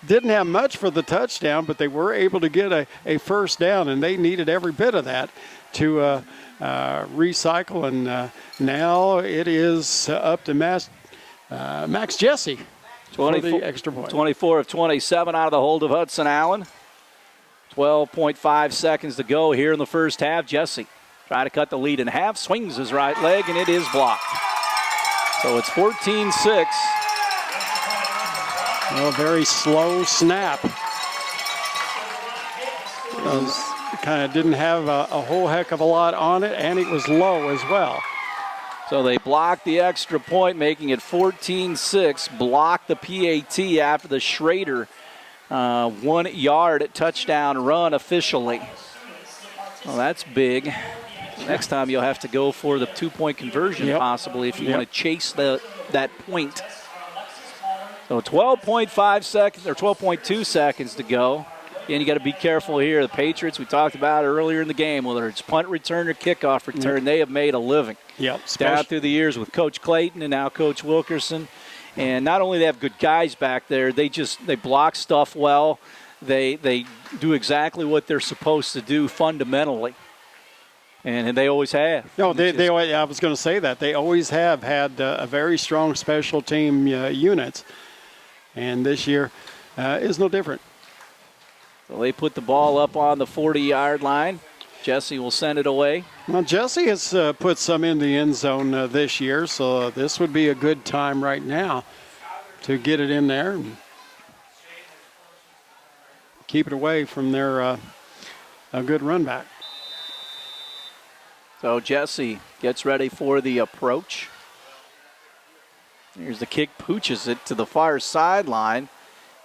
didn't have much for the touchdown, but they were able to get a first down, and they needed every bit of that to recycle. And now it is up to Max Jesse for the extra point. 24 of 27 out of the hold of Hudson Allen. 12.5 seconds to go here in the first half. Jesse trying to cut the lead in half, swings his right leg, and it is blocked. So it's 14-6. Well, very slow snap. Kind of didn't have a whole heck of a lot on it, and it was low as well. So they blocked the extra point, making it 14-6. Blocked the PAT after the Schrader 1 yard touchdown run officially. Well, that's big. Next time you'll have to go for the 2-point conversion possibly if you want to chase that point. So 12.5 seconds or 12.2 seconds to go. And you got to be careful here. The Patriots, we talked about earlier in the game, whether it's punt return or kickoff return, they have made a living. Yep. Down through the years with Coach Clayton and now Coach Wilkerson. And not only they have good guys back there, they block stuff well. They do exactly what they're supposed to do fundamentally. And they always have. No, I was going to say that. They always have had a very strong special team units. And this year is no different. So they put the ball up on the 40-yard line. Jesse will send it away. Well, Jesse has put some in the end zone this year, so this would be a good time right now to get it in there and keep it away from their a good run back. So Jesse gets ready for the approach. Here's the kick, pooches it to the far sideline.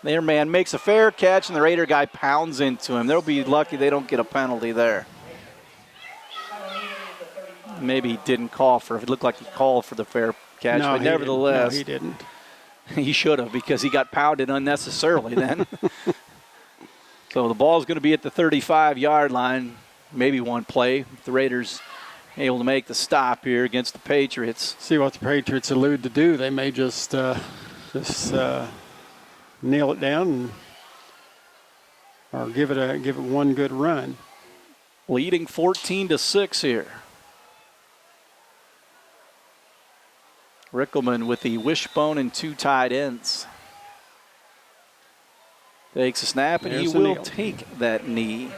Their man makes a fair catch, and the Raider guy pounds into him. They'll be lucky they don't get a penalty there. Maybe he didn't call for it. It looked like he called for the fair catch, no, but nevertheless. No, he didn't. He should have, because he got pounded unnecessarily then. So the ball's going to be at the 35-yard line. Maybe one play. The Raiders able to make the stop here against the Patriots. See what the Patriots allude to do. They may just nail it down or give it one good run. Leading 14-6 here. Rickelman with the wishbone and 2 tight ends. Takes a snap, and he will take that knee.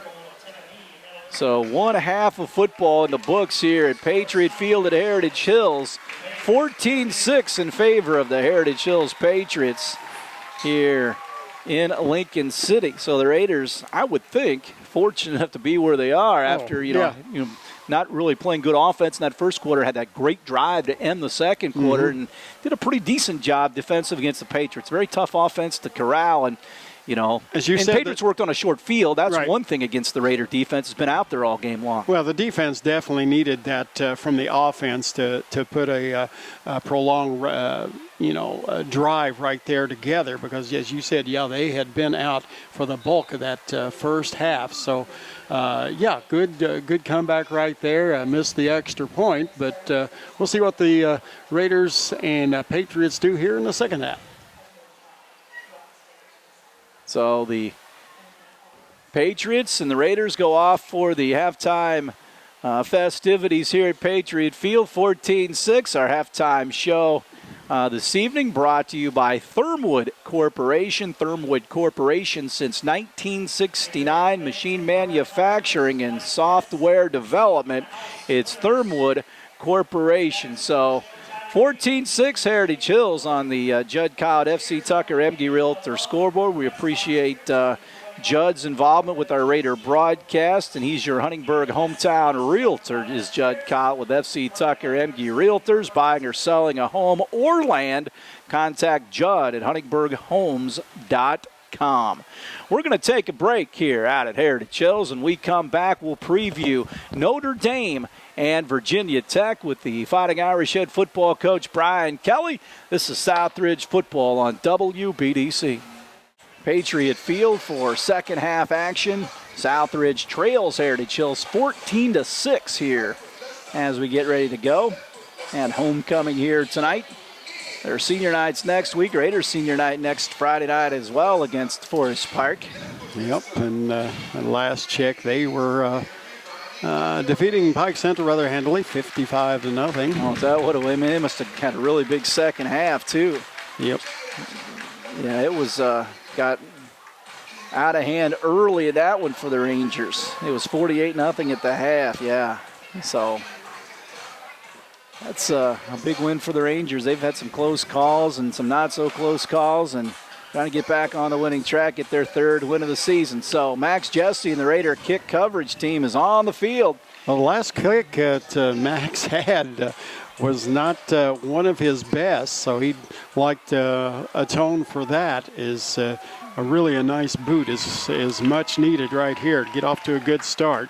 So 1.5 of football in the books here at Patriot Field at Heritage Hills. 14-6 in favor of the Heritage Hills Patriots here in Lincoln City. So the Raiders, I would think, fortunate enough to be where they are after, not really playing good offense in that first quarter, had that great drive to end the second quarter, and did a pretty decent job defensive against the Patriots. Very tough offense to corral, and as you said, Patriots worked on a short field. That's one thing against the Raider defense. Has been out there all game long. Well, the defense definitely needed that from the offense to put a prolonged, drive right there together, because, as you said, they had been out for the bulk of that first half. So, good comeback right there. Missed the extra point, but we'll see what the Raiders and Patriots do here in the second half. So the Patriots and the Raiders go off for the halftime festivities here at Patriot Field. 14-6, our halftime show this evening, brought to you by Thermwood Corporation. Thermwood Corporation since 1969, machine manufacturing and software development. It's Thermwood Corporation. So 14-6 Heritage Hills on the Judd Cowett FC Tucker Emge Realtor scoreboard. We appreciate Judd's involvement with our Raider broadcast, and he's your Huntingburg hometown realtor, is Judd Cowett with FC Tucker Emge Realtors. Buying or selling a home or land, contact Judd at huntingburghomes.com. We're going to take a break here out at Heritage Hills, and we come back, we'll preview Notre Dame and Virginia Tech with the Fighting Irish head football coach Brian Kelly. This is Southridge football on WBDC. Patriot Field for second half action. Southridge trails Heritage Hills 14-6 here as we get ready to go. And homecoming here tonight. Their senior night's next week. Raiders senior night next Friday night as well against Forest Park. Yep, and last check they were defeating Pike Central rather handily, 55-0. Well, that would have, I mean, they must have had a really big second half too. Yep. Yeah, it was got out of hand early in that one for the Rangers. It was 48-0 at the half, yeah. So that's a big win for the Rangers. They've had some close calls and some not so close calls, and trying to get back on the winning track, get their third win of the season. So Max Jesse and the Raider kick coverage team is on the field. Well, the last kick that Max had was not one of his best, so he'd like to atone for that. Is really a nice boot, is much needed right here to get off to a good start.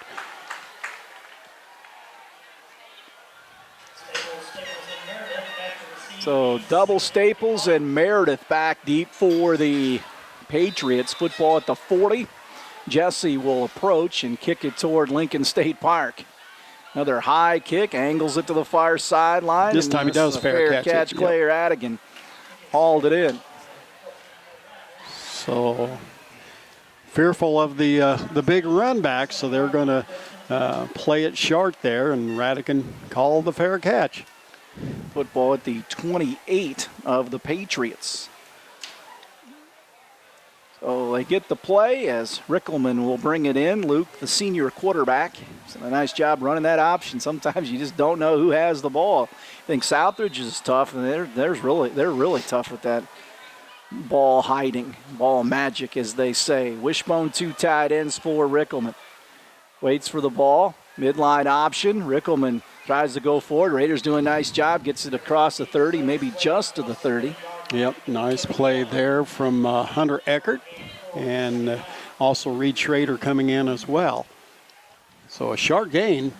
So double Staples and Meredith back deep for the Patriots. Football at the 40. Jesse will approach and kick it toward Lincoln State Park. Another high kick, angles it to the far sideline. This time he does fair catch it. Clay Radigan hauled it in. So fearful of the big run back, so they're going to play it short there, and Radigan called the fair catch. Football at the 28 of the Patriots. So they get the play as Rickelman will bring it in. Luke, the senior quarterback, did a nice job running that option. Sometimes you just don't know who has the ball. I think Southridge is tough, and they're really tough with that ball hiding, ball magic, as they say. Wishbone, two tight ends for Rickelman. Waits for the ball, midline option. Rickelman tries to go forward. Raiders do a nice job, gets it across the 30, maybe just to the 30. Yep, nice play there from Hunter Eckert, and also Reed Schrader coming in as well. So a short gain,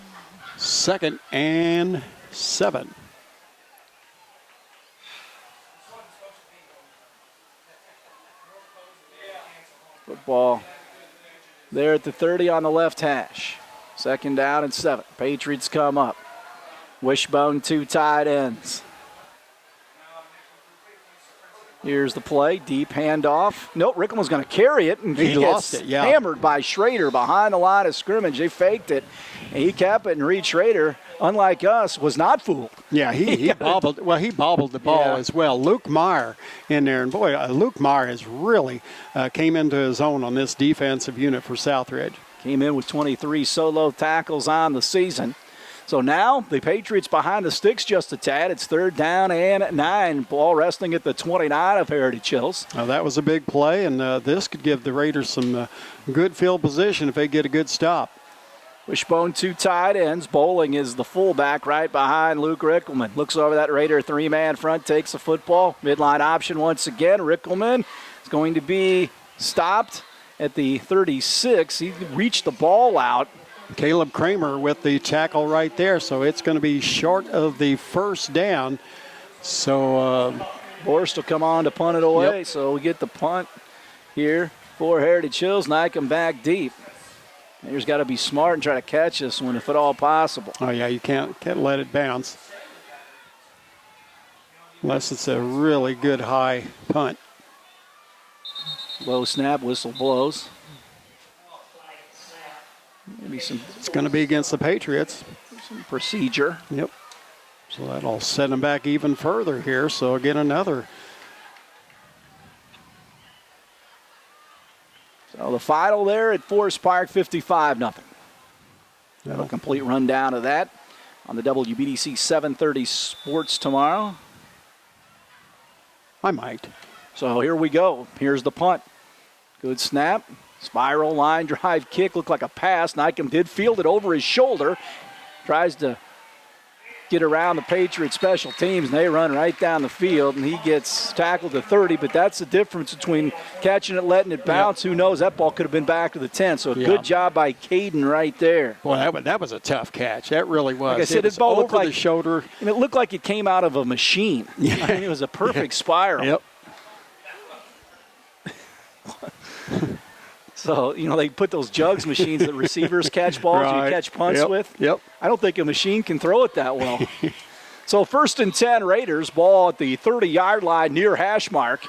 2nd and 7. Football there at the 30 on the left hash. 2nd down and 7. Patriots come up. Wishbone, two tight ends. Here's the play, deep handoff. Nope, Rickelman's going to carry it, and he lost it. Yeah, hammered by Schrader behind the line of scrimmage. They faked it, and he kept it. And Reed Schrader, unlike us, was not fooled. Yeah, he bobbled. Well, he bobbled the ball as well. Luke Meyer in there, and boy, Luke Meyer has really came into his own on this defensive unit for Southridge. Came in with 23 solo tackles on the season. So now the Patriots behind the sticks just a tad. It's 3rd down and 9. Ball resting at the 29 of Heritage Hills. Now that was a big play, and this could give the Raiders some good field position if they get a good stop. Wishbone, two tight ends. Bowling is the fullback right behind Luke Rickelman. Looks over that Raider three-man front, takes the football. Midline option once again. Rickelman is going to be stopped at the 36. He reached the ball out. Caleb Kramer with the tackle right there, so it's going to be short of the 1st down. So Borst will come on to punt it away. Yep. So we get the punt here for Heritage Hills. Nycombe back deep. Raiders got to be smart and try to catch this one if at all possible. Oh yeah, you can't let it bounce unless it's a really good high punt. Low snap, whistle blows. Maybe some. It's going to be against the Patriots. Some procedure. Yep. So that'll set them back even further here. So again, another. So the final there at Forest Park, 55-0. A complete rundown of that on the WBDC 7:30 Sports tomorrow. I might. So here we go. Here's the punt. Good snap. Spiral line drive kick. Looked like a pass. Nykum did field it over his shoulder. Tries to get around the Patriots special teams, and they run right down the field, and he gets tackled to 30, but that's the difference between catching it, letting it bounce. Yep. Who knows? That ball could have been back to the 10, so good job by Caden right there. Boy, that was a tough catch. That really was. Like I said, it ball looked over like the shoulder. And it looked like it came out of a machine. Yeah. I mean, it was a perfect spiral. Yep. So, they put those jugs machines that receivers catch balls, right. You catch punts with. Yep. I don't think a machine can throw it that well. So 1st and 10 Raiders, ball at the 30-yard line near hash mark.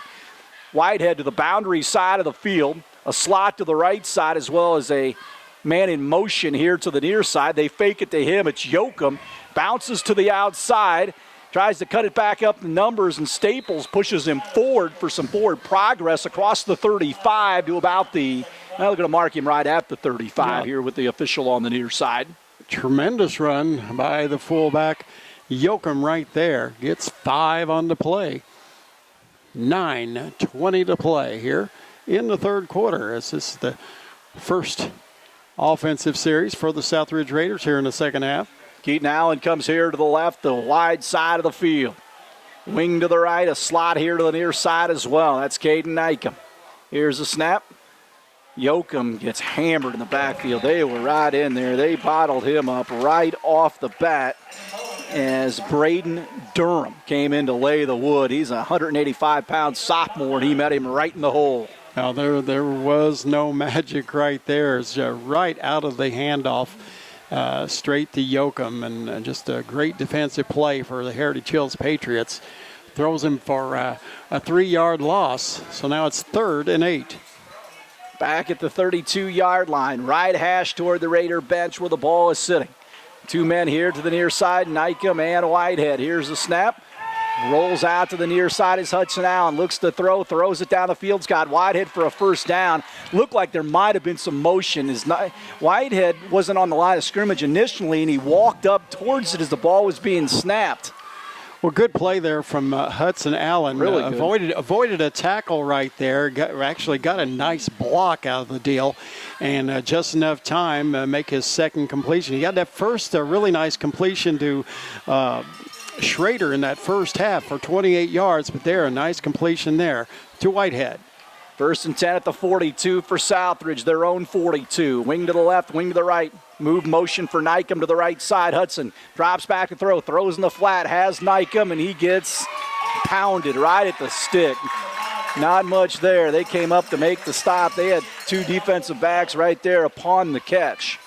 Whitehead to the boundary side of the field, a slot to the right side as well as a man in motion here to the near side. They fake it to him. It's Yoakum. Bounces to the outside. Tries to cut it back up the numbers, and Staples pushes him forward for some forward progress across the 35 to about the, now they're going to mark him right at the 35 here with the official on the near side. Tremendous run by the fullback. Yoakum right there gets 5 on the play. 9:20 to play here in the third quarter. This is the first offensive series for the Southridge Raiders here in the second half. Keaton Allen comes here to the left, the wide side of the field. Wing to the right, a slot here to the near side as well. That's Caden Nykum. Here's the snap. Yoakum gets hammered in the backfield. They were right in there. They bottled him up right off the bat as Braden Durham came in to lay the wood. He's a 185-pound sophomore, and he met him right in the hole. Now, there was no magic right there. It's right out of the handoff. Straight to Yoakum, and just a great defensive play for the Heritage Hills Patriots. Throws him for a 3-yard loss, so now it's 3rd and 8. Back at the 32-yard line, right hash toward the Raider bench where the ball is sitting. 2 men here to the near side, Nykum and Whitehead. Here's the snap. Rolls out to the near side is Hudson Allen. Looks to throw, throws it down the field. Scott Whitehead for a first down. Looked like there might have been some motion. Whitehead wasn't on the line of scrimmage initially, and he walked up towards it as the ball was being snapped. Well, good play there from Hudson Allen. Really avoided a tackle right there. Actually got a nice block out of the deal, and just enough time make his second completion. He got that first really nice completion to Schrader in that first half for 28 yards, but there, a nice completion there to Whitehead. 1st and 10 at the 42 for Southridge, their own 42. Wing to the left, wing to the right. Move motion for Nykum to the right side. Hudson drops back to throw, throws in the flat, has Nykum, and he gets pounded right at the stick. Not much there. They came up to make the stop. They had 2 defensive backs right there upon the catch.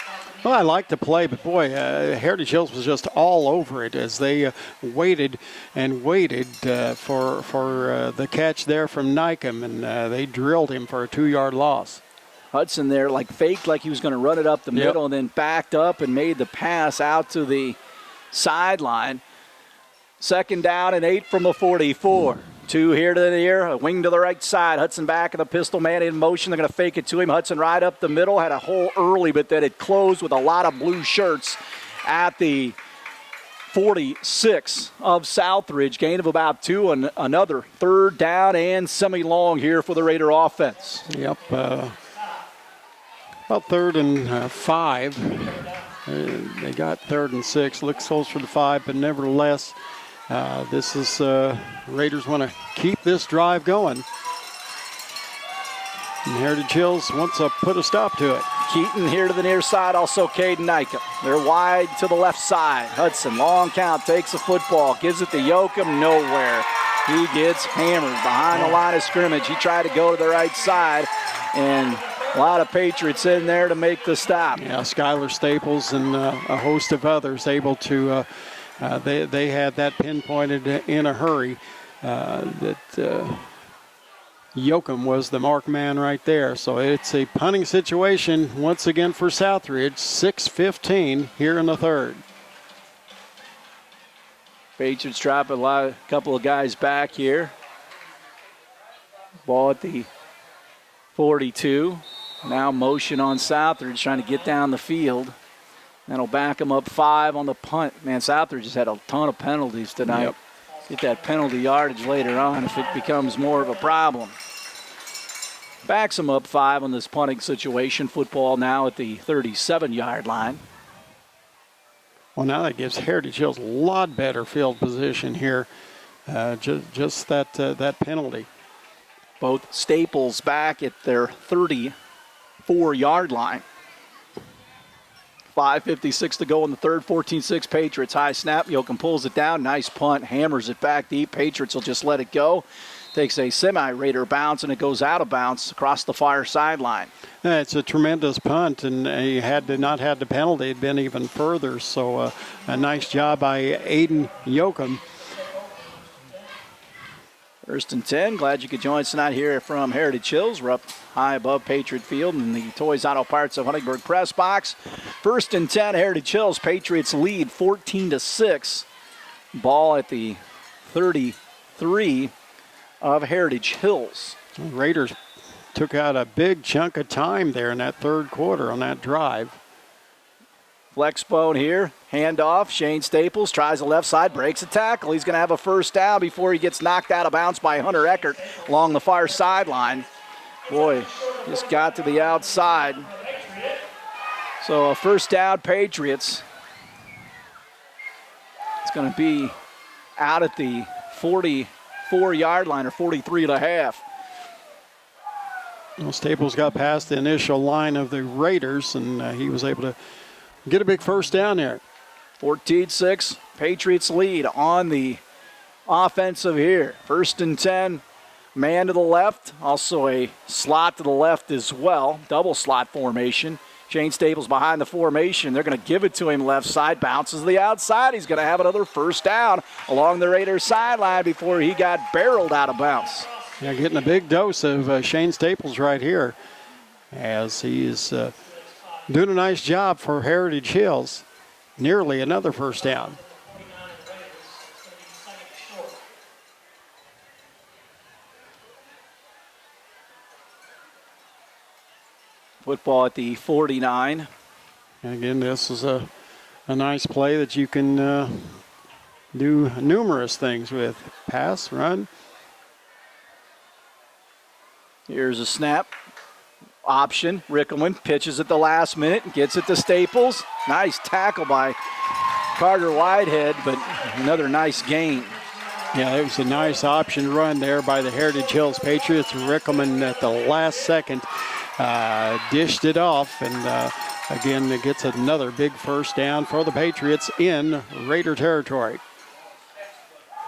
Well, I like the play, but boy, Heritage Hills was just all over it as they waited and waited for the catch there from Nykum, and they drilled him for a 2-yard loss. Hudson there faked like he was going to run it up the middle and then backed up and made the pass out to the sideline. 2nd down and 8 from the 44. 2 here to the near, a wing to the right side. Hudson back in the pistol, man in motion. They're going to fake it to him. Hudson right up the middle, had a hole early, but then it closed with a lot of blue shirts at the 46 of Southridge. Gain of about 2 and another 3rd down and semi-long here for the Raider offense. Yep, about 3rd and 5. They got 3rd and 6. Looks closer to 5, but nevertheless, this is Raiders want to keep this drive going. And Heritage Hills wants to put a stop to it. Keaton here to the near side, also Caden Nykum. They're wide to the left side. Hudson, long count, takes the football, gives it to Yoakum, nowhere. He gets hammered behind the line of scrimmage. He tried to go to the right side, and a lot of Patriots in there to make the stop. Yeah, Skylar Staples and a host of others able to they had that pinpointed in a hurry that Yoakum was the mark man right there. So it's a punting situation once again for Southridge. 6:15 here in the third. Patriots drop a couple of guys back here. Ball at the 42. Now motion on Southridge trying to get down the field. That'll back them up 5 on the punt. Man, Southridge has had a ton of penalties tonight. Yep. Get that penalty yardage later on if it becomes more of a problem. Backs them up 5 on this punting situation. Football now at the 37-yard line. Well, now that gives Heritage Hills a lot better field position here. Just that penalty. Both Staples back at their 34-yard line. 5:56 to go in the third, 14-6 Patriots. High snap, Yoakum pulls it down. Nice punt, hammers it back deep. Patriots will just let it go. Takes a semi-Raider bounce, and it goes out of bounds across the far sideline. It's a tremendous punt, and he had not had the penalty, it'd been even further. So a nice job by Aiden Yoakum. First and 10. Glad you could join us tonight here from Heritage Hills. We're up high above Patriot Field in the Toys Auto Parts of Huntingburg press box. First and 10, Heritage Hills. Patriots lead 14-6. Ball at the 33 of Heritage Hills. The Raiders took out a big chunk of time there in that third quarter on that drive. Flex bone here, handoff. Shane Staples tries the left side, breaks a tackle. He's going to have a first down before he gets knocked out of bounds by Hunter Eckert along the far sideline. Boy, just got to the outside. So a first down, Patriots. It's going to be out at the 44-yard line, or 43 and a half. Well, Staples got past the initial line of the Raiders, and he was able to get a big first down there. 14-6, Patriots lead on the offensive here. First and 10, man to the left. Also a slot to the left as well. Double slot formation. Shane Staples behind the formation. They're going to give it to him left side. Bounces to the outside. He's going to have another first down along the Raiders sideline before he got barreled out of bounds. Yeah, getting a big dose of Shane Staples right here as he is doing a nice job for Heritage Hills. Nearly another first down. Football at the 49. And again, this is a nice play that you can do numerous things with. Pass, run. Here's a snap. Option. Rickelman pitches at the last minute and gets it to Staples. Nice tackle by Carter Whitehead, but another nice gain. Yeah, it was a nice option run there by the Heritage Hills Patriots. Rickelman at the last second dished it off, and again, it gets another big first down for the Patriots in Raider territory.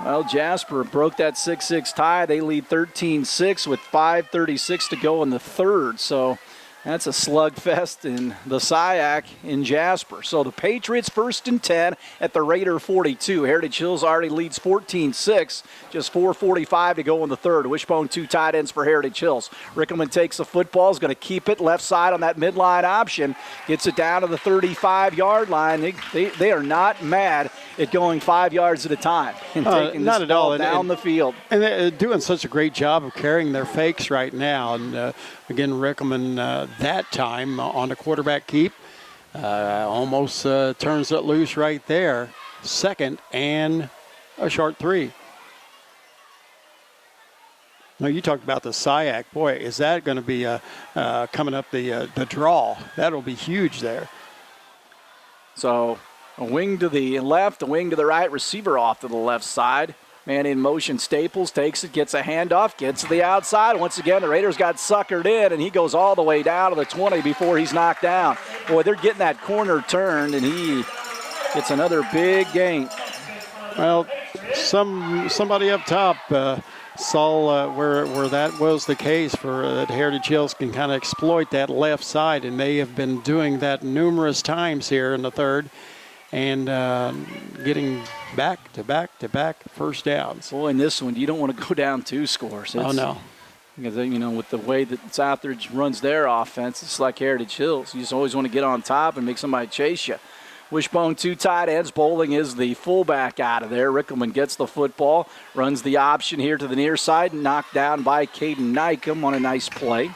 Well, Jasper broke that 6-6 tie. They lead 13-6 with 5:36 to go in the third. So that's a slugfest in the SIAC in Jasper. So the Patriots first and 10 at the Raider 42. Heritage Hills already leads 14-6. Just 4:45 to go in the third. Wishbone 2 tight ends for Heritage Hills. Rickelman takes the football, is going to keep it left side on that midline option. Gets it down to the 35-yard line. They are not mad at going 5 yards at a time and taking not this at all. ball down the field. And they're doing such a great job of carrying their fakes right now. And again, Rickelman that time on the quarterback keep almost turns it loose right there. Second and a short 3. Now, you talked about the SIAC. Boy, is that going to be coming up the draw. That'll be huge there. So a wing to the left, a wing to the right, receiver off to the left side. Man in motion, Staples takes it, gets a handoff, gets to the outside. Once again, the Raiders got suckered in, and he goes all the way down to the 20 before he's knocked down. Boy, they're getting that corner turned, and he gets another big gain. Well, somebody up top saw where that was the case for that Heritage Hills can kind of exploit that left side, and they have been doing that numerous times here in the third. And getting back-to-back first downs. Boy, in this one, you don't want to go down 2 scores. Oh, no. Because, with the way that Southridge runs their offense, it's like Heritage Hills. You just always want to get on top and make somebody chase you. Wishbone, 2 tight ends. Bowling is the fullback out of there. Rickelman gets the football, runs the option here to the near side, knocked down by Caden Nykum on a nice play.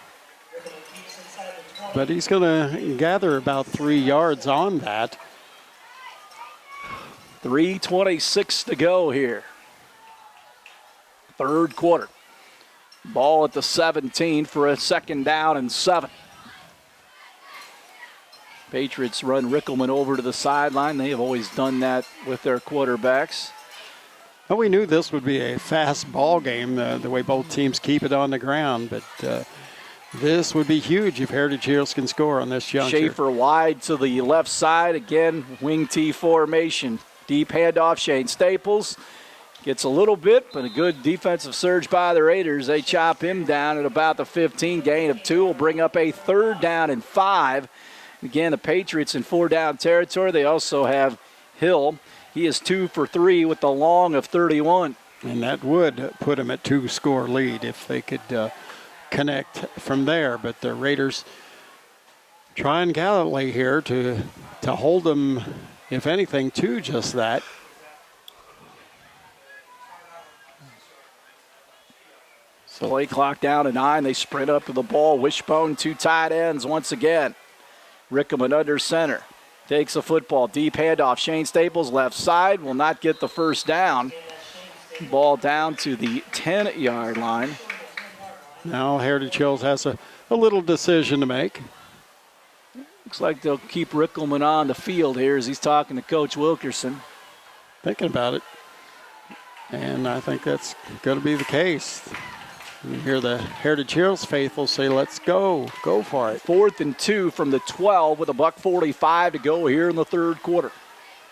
But he's going to gather about 3 yards on that. 3:26 to go here. Third quarter. Ball at the 17 for a 2nd down and 7. Patriots run Rickelman over to the sideline. They have always done that with their quarterbacks. Well, we knew this would be a fast ball game, the way both teams keep it on the ground. But this would be huge if Heritage Hills can score on this juncture. Schaefer wide to the left side. Again, wing T formation. Deep handoff, Shane Staples. Gets a little bit, but a good defensive surge by the Raiders. They chop him down at about the 15. Gain of 2 will bring up a 3rd down and 5. Again, the Patriots in 4-down territory. They also have Hill. He is 2 for 3 with the long of 31. And that would put him at 2-score lead if they could connect from there. But the Raiders trying gallantly here to hold them, if anything, to just that. So play clock down to 9. They sprint up to the ball. Wishbone, 2 tight ends once again. Rickelman under center. Takes a football. Deep handoff. Shane Staples left side. Will not get the 1st down. Ball down to the 10-yard line. Now Heritage Hills has a little decision to make. Looks like they'll keep Rickelman on the field here as he's talking to Coach Wilkerson. Thinking about it. And I think that's going to be the case. You hear the Heritage Hills faithful say, let's go. Go for it. 4th and 2 from the 12 with $1:45 to go here in the 3rd quarter.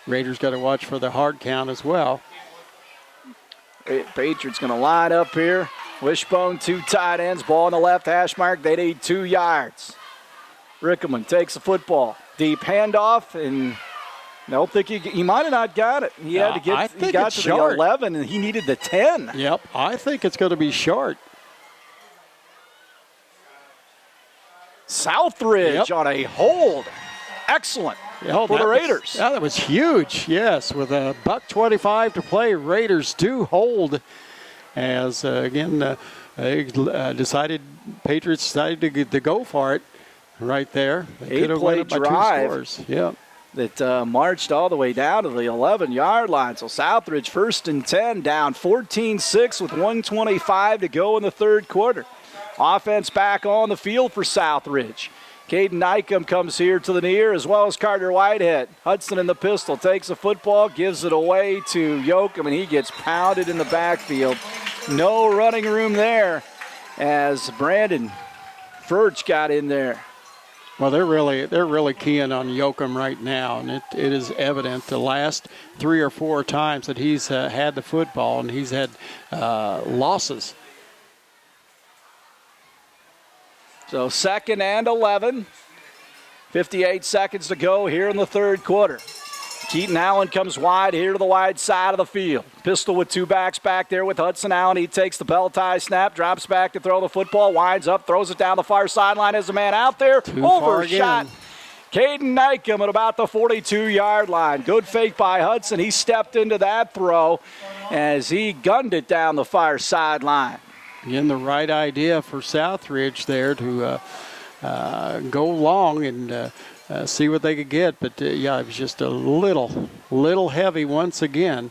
Raiders got to watch for the hard count as well. Patriots going to line up here. Wishbone, 2 tight ends. Ball on the left hash mark. They need 2 yards. Rickelman takes the football. Deep handoff, and I don't think he might have not got it. He had to get. He got to the 11, and he needed the 10. Yep, I think it's going to be short. Southridge on a hold. Excellent for the Raiders. That was huge, yes. With $1:25 to play, Raiders do hold. As, again, Patriots decided to go for it right there. They could have won it by 2 scores. Yep. That marched all the way down to the 11-yard line. So Southridge 1st and 10, down 14-6 with 1:25 to go in the 3rd quarter. Offense back on the field for Southridge. Caden Nykum comes here to the near, as well as Carter Whitehead. Hudson in the pistol takes the football, gives it away to Yoakum, and he gets pounded in the backfield. No running room there as Brandon Furch got in there. Well, they're really keying on Yoakum right now, and it is evident the last 3 or 4 times that he's had the football, and he's had losses. So 2nd and 11. 58 seconds to go here in the 3rd quarter. Keaton Allen comes wide here to the wide side of the field. Pistol with 2 backs back there with Hudson Allen. He takes the bell tie snap, drops back to throw the football, winds up, throws it down the far sideline as a man out there. Overshot. Caden Nykum at about the 42-yard line. Good fake by Hudson. He stepped into that throw as he gunned it down the far sideline. Again, the right idea for Southridge there to go long and see what they could get. But, yeah, it was just a little heavy once again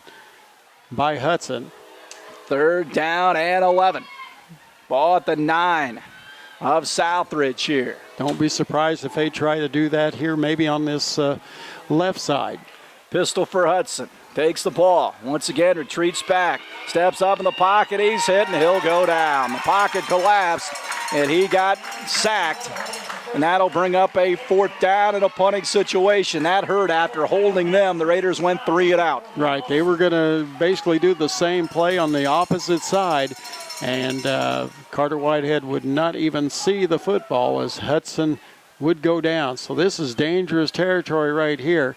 by Hudson. 3rd down and 11. Ball at the 9 of Southridge here. Don't be surprised if they try to do that here maybe on this left side. Pistol for Hudson. Takes the ball. Once again, retreats back. Steps up in the pocket. He's hit, and he'll go down. The pocket collapsed, and he got sacked. And that'll bring up a 4th down in a punting situation. That hurt after holding them. The Raiders went 3 and out. Right. They were going to basically do the same play on the opposite side. And Carter Whitehead would not even see the football as Hudson would go down. So this is dangerous territory right here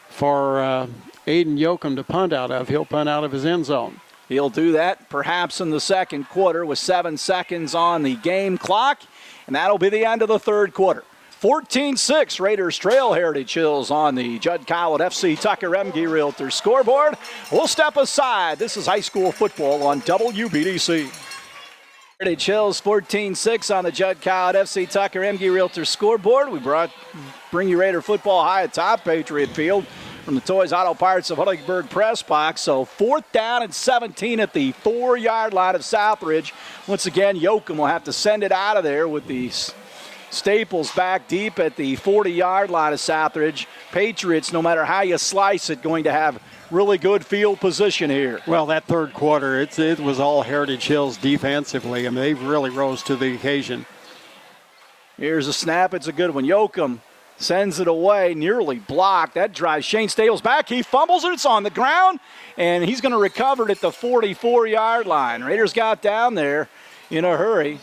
for Aiden Yoakum to punt out of. He'll punt out of his end zone. He'll do that perhaps in the 2nd quarter with 7 seconds on the game clock. And that'll be the end of the 3rd quarter. 14-6, Raiders trail Heritage Hills on the Judd Cowlett FC Tucker Emge Realtor scoreboard. We'll step aside. This is high school football on WBDC. Heritage Hills 14-6 on the Judd Cowlett FC Tucker Emge Realtor scoreboard. We bring you Raider football high atop Patriot Field from the Toys Auto Parts of Huntingburg press box. So 4th down and 17 at the 4-yard line of Southridge. Once again, Yoakum will have to send it out of there with the Staples back deep at the 40-yard line of Southridge. Patriots, no matter how you slice it, going to have really good field position here. Well, that third quarter, it was all Heritage Hills defensively. I mean, they really rose to the occasion. Here's a snap. It's a good one. Yoakum sends it away, nearly blocked. That drives Shane Staples back. He fumbles it. It's on the ground, and he's going to recover it at the 44-yard line. Raiders got down there in a hurry.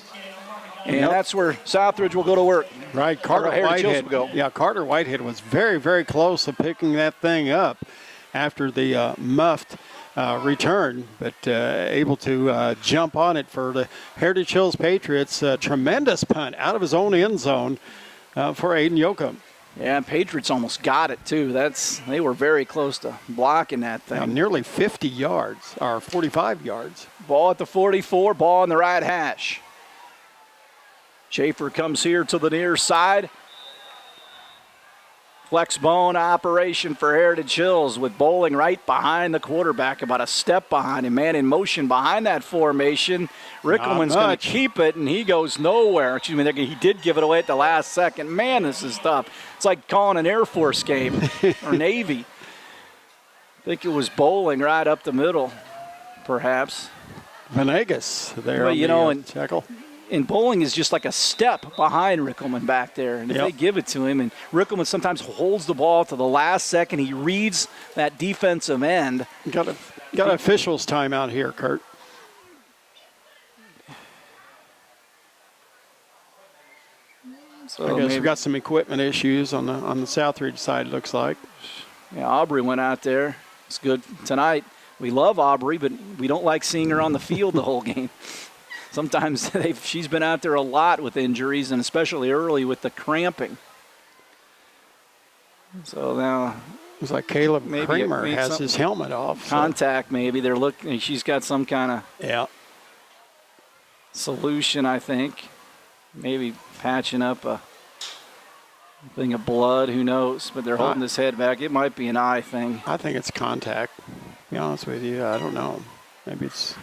And that's where Southridge will go to work. Right, Carter Whitehead. Yeah, Carter Whitehead was very, very close to picking that thing up after the muffed return, but able to jump on it for the Heritage Hills Patriots. Tremendous punt out of his own end zone for Aiden Yoakum. Yeah, and Patriots almost got it, too. They were very close to blocking that thing. Now, nearly 50 yards, or 45 yards. Ball at the 44, ball on the right hash. Schaefer comes here to the near side. Flex bone operation for Heritage Hills with Bowling right behind the quarterback, about a step behind him. Man in motion behind that formation. Rickelman's going to keep it, and he goes nowhere. Excuse me, he did give it away at the last second. Man, this is tough. It's like calling an Air Force game or Navy. I think it was Bowling right up the middle, perhaps. Venegas there well, on the tackle. And Bowling is just like a step behind Rickelman back there. And if they give it to him, and Rickelman sometimes holds the ball to the last second, he reads that defensive end. Got officials timeout here, Kurt. So I guess we've got some equipment issues on the Southridge side, looks like. Yeah, Aubrey went out there. It's good tonight. We love Aubrey, but we don't like seeing her on the field the whole game. Sometimes she's been out there a lot with injuries, and especially early with the cramping. So now it's like Caleb Kramer has his helmet off. Contact, maybe they're looking. She's got some kind of solution, I think. Maybe patching up a thing of blood. Who knows? But they're holding his head back. It might be an eye thing. I think it's contact. To be honest with you, I don't know. Maybe it's.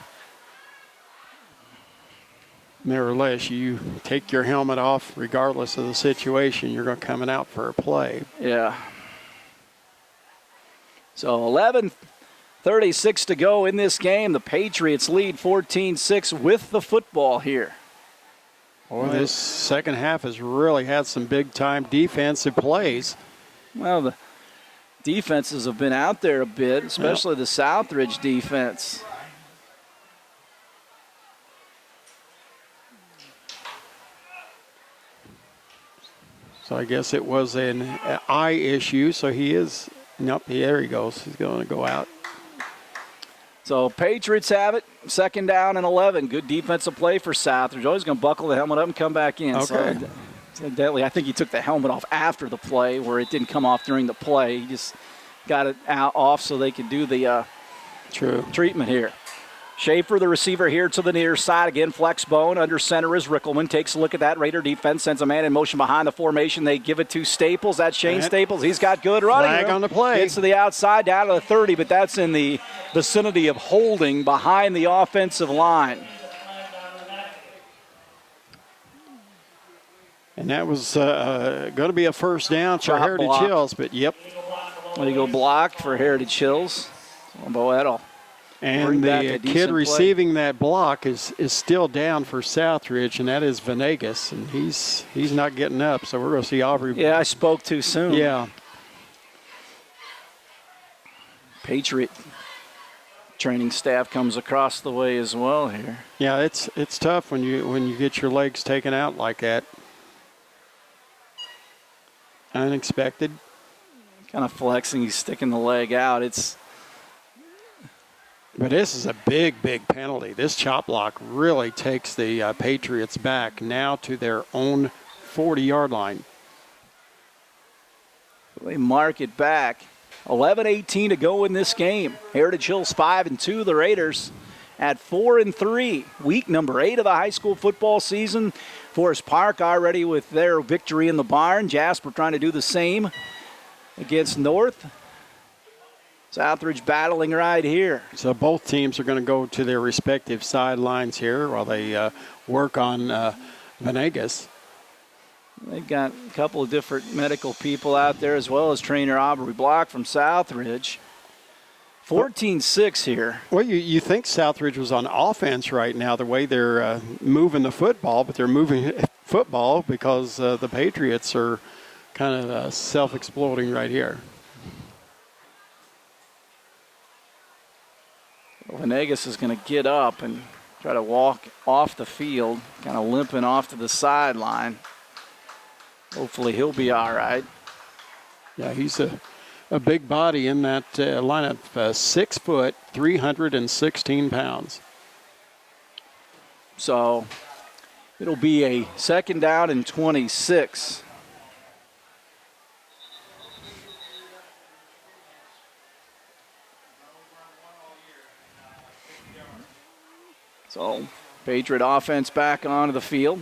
Nevertheless, you take your helmet off regardless of the situation. You're going to coming out for a play. Yeah. So 11:36 to go in this game. The Patriots lead 14-6 with the football here. Boy, this second half has really had some big-time defensive plays. Well, the defenses have been out there a bit, especially the Southridge defense. So I guess it was an eye issue. So he is, there he goes. He's going to go out. So Patriots have it. 2nd down and 11. Good defensive play for Southridge. Always going to buckle the helmet up and come back in. Okay. So I think he took the helmet off after the play where it didn't come off during the play. He just got it off so they could do the treatment here. Schaefer, the receiver here to the near side. Again, flex bone. Under center is Rickelman. Takes a look at that Raider defense. Sends a man in motion behind the formation. They give it to Staples. That's Shane Staples. He's got good running. Flag on the play. Gets to the outside, down to the 30, but that's in the vicinity of holding behind the offensive line. And that was going to be a first down for Heritage Hills, but Legal block for Heritage Hills. Boettel. And the kid receiving that block is still down for Southridge, and that is Venegas, and he's not getting up, so we're going to see Aubrey. Yeah, I spoke too soon. Yeah. Patriot training staff comes across the way as well here. Yeah, it's tough when you get your legs taken out like that. Unexpected. Kind of flexing, he's sticking the leg out. But this is a big, big penalty. This chop block really takes the Patriots back now to their own 40-yard line. They mark it back. 11:18 to go in this game. Heritage Hills 5-2. The Raiders at 4-3. Week number 8 of the high school football season. Forest Park already with their victory in the barn. Jasper trying to do the same against North. Southridge battling right here. So both teams are going to go to their respective sidelines here while they work on Venegas. They've got a couple of different medical people out there, as well as trainer Aubrey Block from Southridge. 14-6 here. Well, you think Southridge was on offense right now, the way they're moving the football, but they're moving football because the Patriots are kind of self-exploding right here. Venegas is going to get up and try to walk off the field, kind of limping off to the sideline. Hopefully he'll be all right. Yeah, he's a big body in that lineup, 6 foot, 316 pounds. So it'll be a 2nd down and 26. So Patriot offense back onto the field.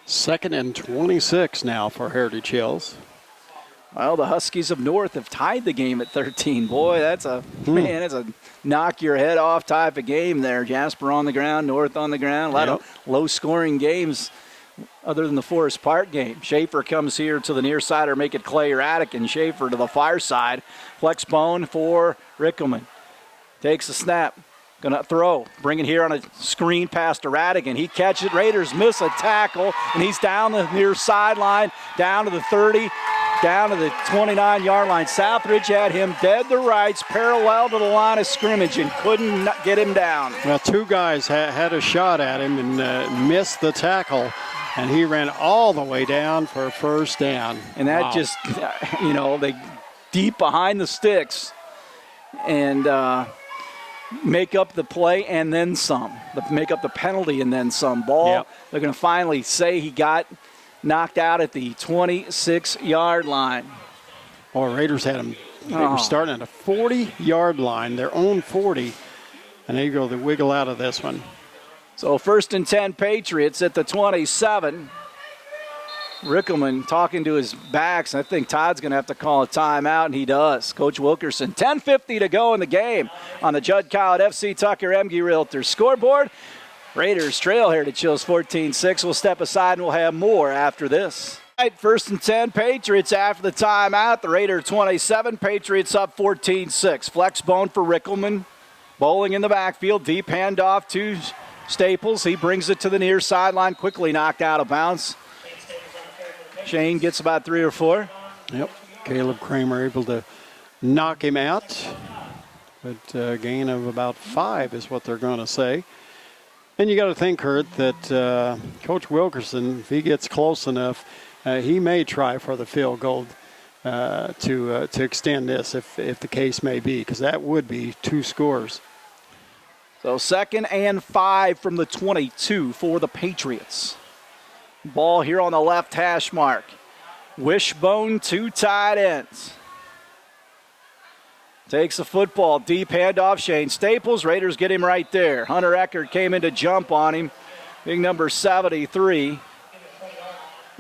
2nd and 26 now for Heritage Hills. Well, the Huskies of North have tied the game at 13. Boy, that's a knock your head off type of game there. Jasper on the ground, North on the ground. A lot of low-scoring games other than the Forest Park game. Schaefer comes here to the near side, or make it Clay or Attic, and Schaefer to the far side. Flex bone for Rickelman. Takes a snap. Going to throw. Bring it here on a screen past to Radigan. He catches it. Raiders miss a tackle, and he's down the near sideline, down to the 30, down to the 29-yard line. Southridge had him dead to rights, parallel to the line of scrimmage, and couldn't get him down. Well, 2 guys had a shot at him and missed the tackle, and he ran all the way down for a 1st down. And that just, they deep behind the sticks, and make up the play and then some. Make up the penalty and then some. Ball, They're going to finally say he got knocked out at the 26-yard line. Well, Raiders had him. They were starting at a 40-yard line, their own 40, and they go to wiggle out of this one. So 1st and 10 Patriots at the 27. Rickelman talking to his backs. I think Todd's going to have to call a timeout, and he does. Coach Wilkerson, 10:50 to go in the game on the Judd Cowett FC Tucker Emge Realtors scoreboard. Raiders trail Heritage Hills 14-6. We'll step aside, and we'll have more after this. 1st and 10 Patriots after the timeout. The Raider 27, Patriots up 14-6. Flex bone for Rickelman. Bowling in the backfield. Deep handoff to Staples. He brings it to the near sideline. Quickly knocked out of bounds. Shane gets about 3 or 4. Yep. Caleb Kramer able to knock him out. But a gain of about 5 is what they're going to say. And you got to think, Kurt, that Coach Wilkerson, if he gets close enough, he may try for the field goal to extend this, if the case may be, because that would be 2 scores. So 2nd and 5 from the 22 for the Patriots. Ball here on the left hash mark. Wishbone, 2 tight ends. Takes the football, deep handoff, Shane Staples. Raiders get him right there. Hunter Eckert came in to jump on him. Big number 73.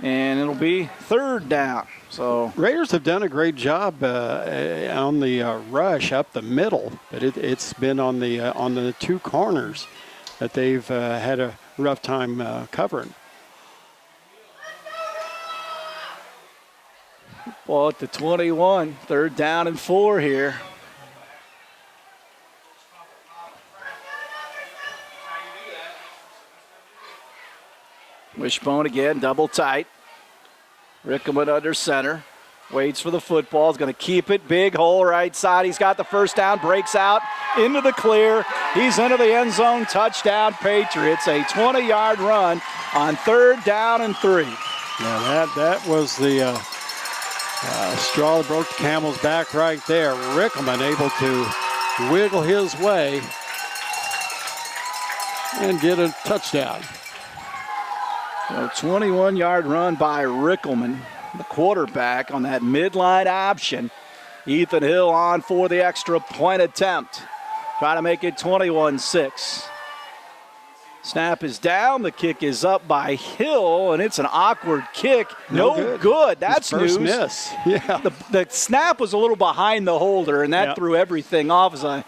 And it'll be 3rd down. So Raiders have done a great job on the rush up the middle, but it's been on the 2 corners that they've had a rough time covering. Ball at the 21, 3rd down and 4 here. Wishbone again, double tight. Rickelman under center. Waits for the football. Is going to keep it. Big hole right side. He's got the 1st down. Breaks out into the clear. He's into the end zone. Touchdown Patriots. A 20-yard run on 3rd down and 3. Yeah, that was the straw that broke the camel's back right there. Rickelman able to wiggle his way and get a touchdown. A 21-yard run by Rickelman. the quarterback on that midline option. Ethan Hill on for the extra point attempt. Try to make it 21-6. Snap is down. The kick is up by Hill, and it's an awkward kick. No good. That's first news. Miss. Yeah. The snap was a little behind the holder, and that threw everything off. As I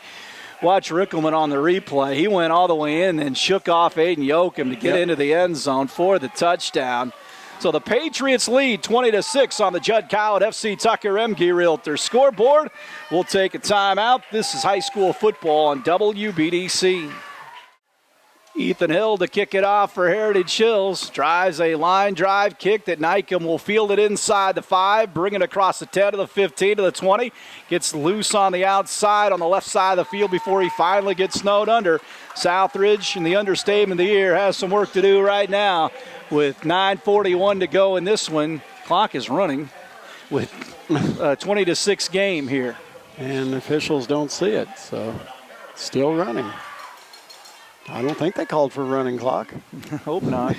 watched Rickelman on the replay, he went all the way in and shook off Aiden Yoakum to get into the end zone for the touchdown. So the Patriots lead 20-6 on the Judd Cowett FC Tucker Emge Realtor scoreboard. We'll take a timeout. This is high school football on WBDC. Ethan Hill to kick it off for Heritage Hills. Drives a line drive kick that Nycombe will field it inside the 5, bring it across the 10 to the 15 to the 20. Gets loose on the outside on the left side of the field before he finally gets snowed under. Southridge, in the understatement of the year, has some work to do right now with 9:41 to go in this one. Clock is running with a 20-6 game here. And officials don't see it, so still running. I don't think they called for a running clock. Hope not.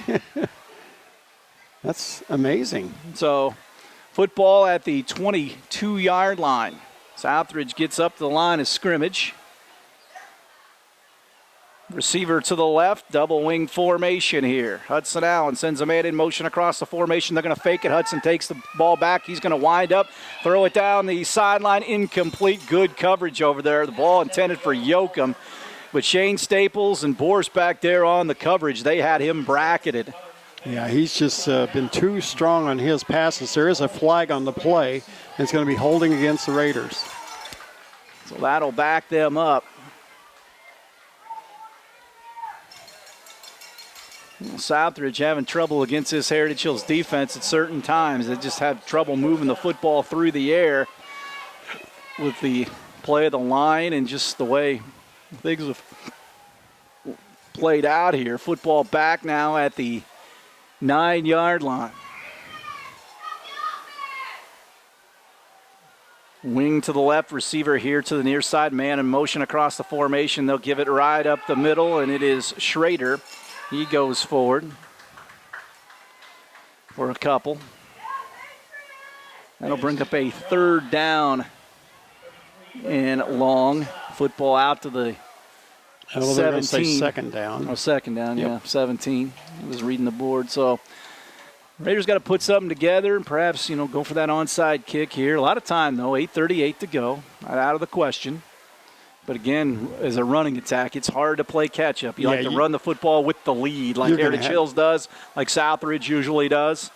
That's amazing. So football at the 22-yard line. Southridge gets up to the line of scrimmage. Receiver to the left, double wing formation here. Hudson Allen sends a man in motion across the formation. They're going to fake it. Hudson takes the ball back. He's going to wind up, throw it down the sideline. Incomplete. Good coverage over there. The ball intended for Yoakum. But Shane Staples and Boris back there on the coverage, they had him bracketed. Yeah, he's just been too strong on his passes. There is a flag on the play, and it's going to be holding against the Raiders. So that'll back them up. Southridge having trouble against this Heritage Hills defense at certain times. They just have trouble moving the football through the air with the play of the line and just the way things have played out here. Football back now at the 9-yard line. Wing to the left, receiver here to the near side. Man in motion across the formation. They'll give it right up the middle, and it is Schrader. He goes forward for a couple. That'll bring up a third down and long. Football out to the 17. Say second down. Oh, second down, yeah, 17. He was reading the board. So Raiders got to put something together and perhaps, go for that onside kick here. A lot of time, though, 8:38 to go. Not out of the question. But again, as a running attack, it's hard to play catch-up. You like to run the football with the lead like Heritage Hills does, like Southridge usually does.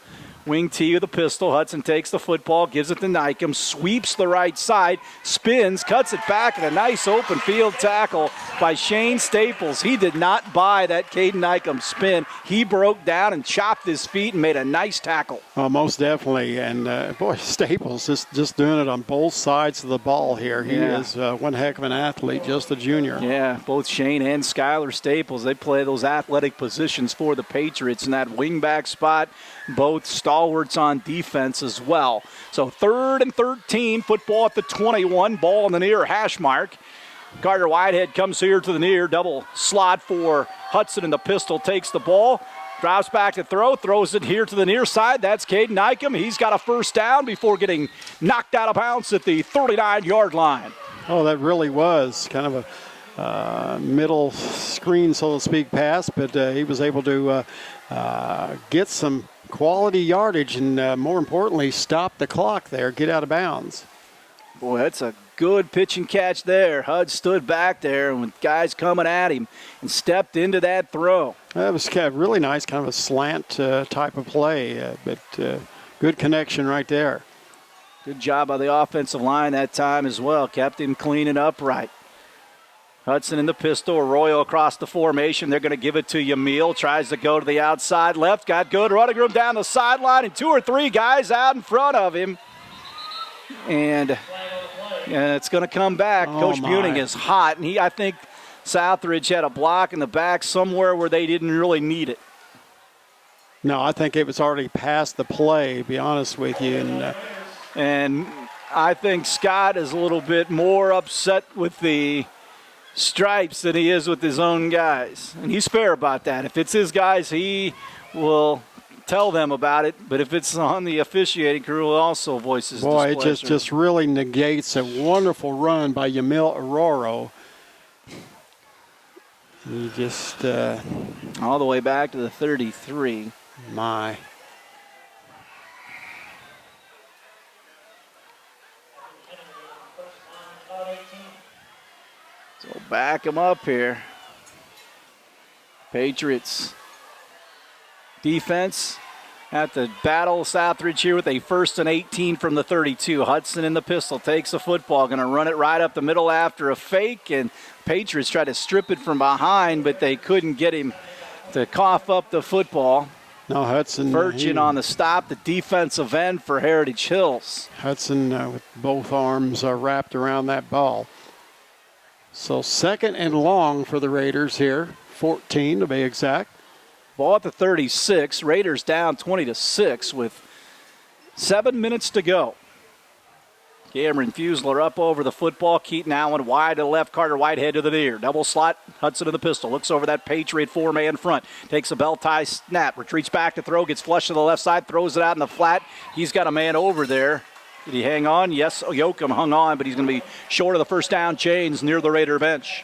Wing T with a pistol. Hudson takes the football, gives it to Nycombe, sweeps the right side, spins, cuts it back, and a nice open field tackle by Shane Staples. He did not buy that Caden Nycombe spin. He broke down and chopped his feet and made a nice tackle. Oh, most definitely. And, boy, Staples just doing it on both sides of the ball here. He is one heck of an athlete, just a junior. Yeah, both Shane and Skylar Staples, they play those athletic positions for the Patriots in that wingback spot. Both stalwarts on defense as well. So 3rd and 13, football at the 21, ball in the near hash mark. Carter Whitehead comes here to the near, double slot for Hudson, and the pistol takes the ball, drives back to throw, throws it here to the near side. That's Caden Nycombe. He's got a first down before getting knocked out of bounds at the 39-yard line. Oh, that really was kind of a middle screen, so to speak, pass, but he was able to get some quality yardage and, more importantly, stop the clock there, get out of bounds. Boy, that's a good pitch and catch there. Hud stood back there and with guys coming at him and stepped into that throw. That was kind of really nice, kind of a slant type of play, but good connection right there. Good job by the offensive line that time as well. Kept him clean and upright. Hudson in the pistol, Arroyo across the formation. They're going to give it to Yamil. Tries to go to the outside left. Got good running room down the sideline and 2 or 3 guys out in front of him. And it's going to come back. Coach Buning is hot. And I think Southridge had a block in the back somewhere where they didn't really need it. No, I think it was already past the play, to be honest with you. And I think Scott is a little bit more upset with the stripes than he is with his own guys. And he's fair about that. If it's his guys, he will tell them about it, but if it's on the officiating crew, it also voices Boy, displeasure. it just really negates a wonderful run by Yamil Aroro. He just all the way back to the 33. My. So back him up here. Patriots defense at the battle. Southridge here with a 1st and 18 from the 32. Hudson in the pistol takes the football, going to run it right up the middle after a fake, and Patriots tried to strip it from behind, but they couldn't get him to cough up the football. No, Hudson. Virgin on the stop, the defensive end for Heritage Hills. Hudson with both arms wrapped around that ball. So 2nd and long for the Raiders here, 14 to be exact. Ball at the 36. Raiders down 20-6 with 7 minutes to go. Cameron Fusler up over the football. Keaton Allen wide to the left. Carter Whitehead to the near. Double slot. Hudson in the pistol. Looks over that Patriot 4-man front. Takes a belt tie snap. Retreats back to throw. Gets flushed to the left side. Throws it out in the flat. He's got a man over there. Did he hang on? Yes, Yoakum hung on, but he's going to be short of the first down chains near the Raider bench.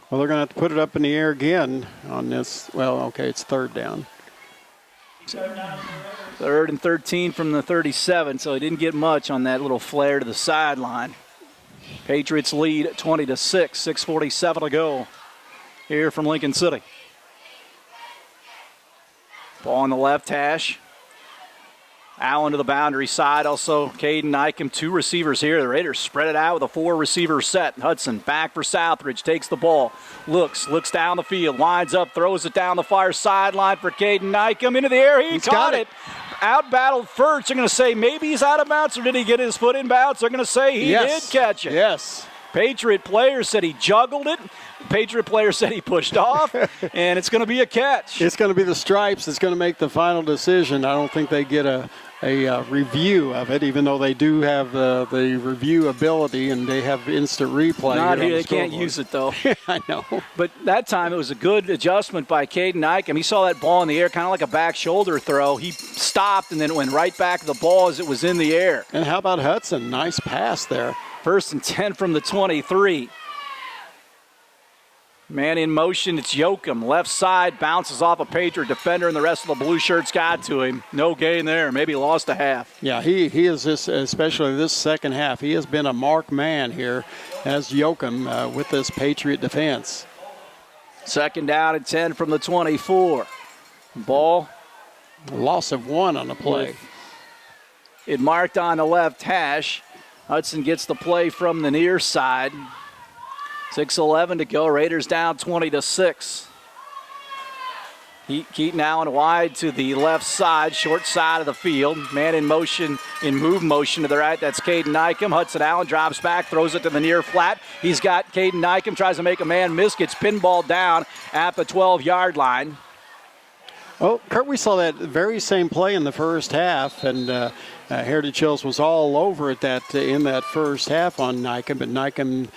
Well, they're going to have to put it up in the air again on this. Well, okay, it's 3rd down. 3rd and 13 from the 37, so he didn't get much on that little flare to the sideline. Patriots lead 20-6, 6:47 to go here from Lincoln City. Ball on the left hash. Allen to the boundary side. Also, Caden Nykum, 2 receivers here. The Raiders spread it out with a 4-receiver set. Hudson back for Southridge. Takes the ball. Looks down the field. Lines up. Throws it down the far sideline for Caden Nykum. Into the air. He's got it. Out-battled first. They're going to say maybe he's out of bounds, or did he get his foot in bounds? They're going to say he did catch it. Yes. Patriot player said he juggled it. Patriot player said he pushed off, and it's going to be a catch. It's going to be the stripes that's going to make the final decision. I don't think they get a review of it, even though they do have the review ability and they have instant replay. Not here. They can't use it, though. I know. But that time it was a good adjustment by Caden Nykum. He saw that ball in the air, kind of like a back shoulder throw. He stopped and then went right back to the ball as it was in the air. And how about Hudson? Nice pass there. 1st and 10 from the 23. Man in motion, it's Yoakum. Left side, bounces off a Patriot defender, and the rest of the blue shirts got to him. No gain there. Maybe lost a half. Yeah, he is, especially this second half, he has been a marked man here as Yoakum with this Patriot defense. 2nd down and 10 from the 24. Ball. A loss of 1 on the play. It marked on the left hash. Hudson gets the play from the near side. 6:11 to go. Raiders down 20-6. Keaton Allen wide to the left side, short side of the field. Man in motion, in move motion to the right. That's Caden Nykum. Hudson Allen drops back, throws it to the near flat. He's got Caden Nykum, tries to make a man miss, gets pinballed down at the 12-yard line. Oh, Kurt, we saw that very same play in the first half, and Heritage Hills was all over it in that first half on Nykum, but Nykum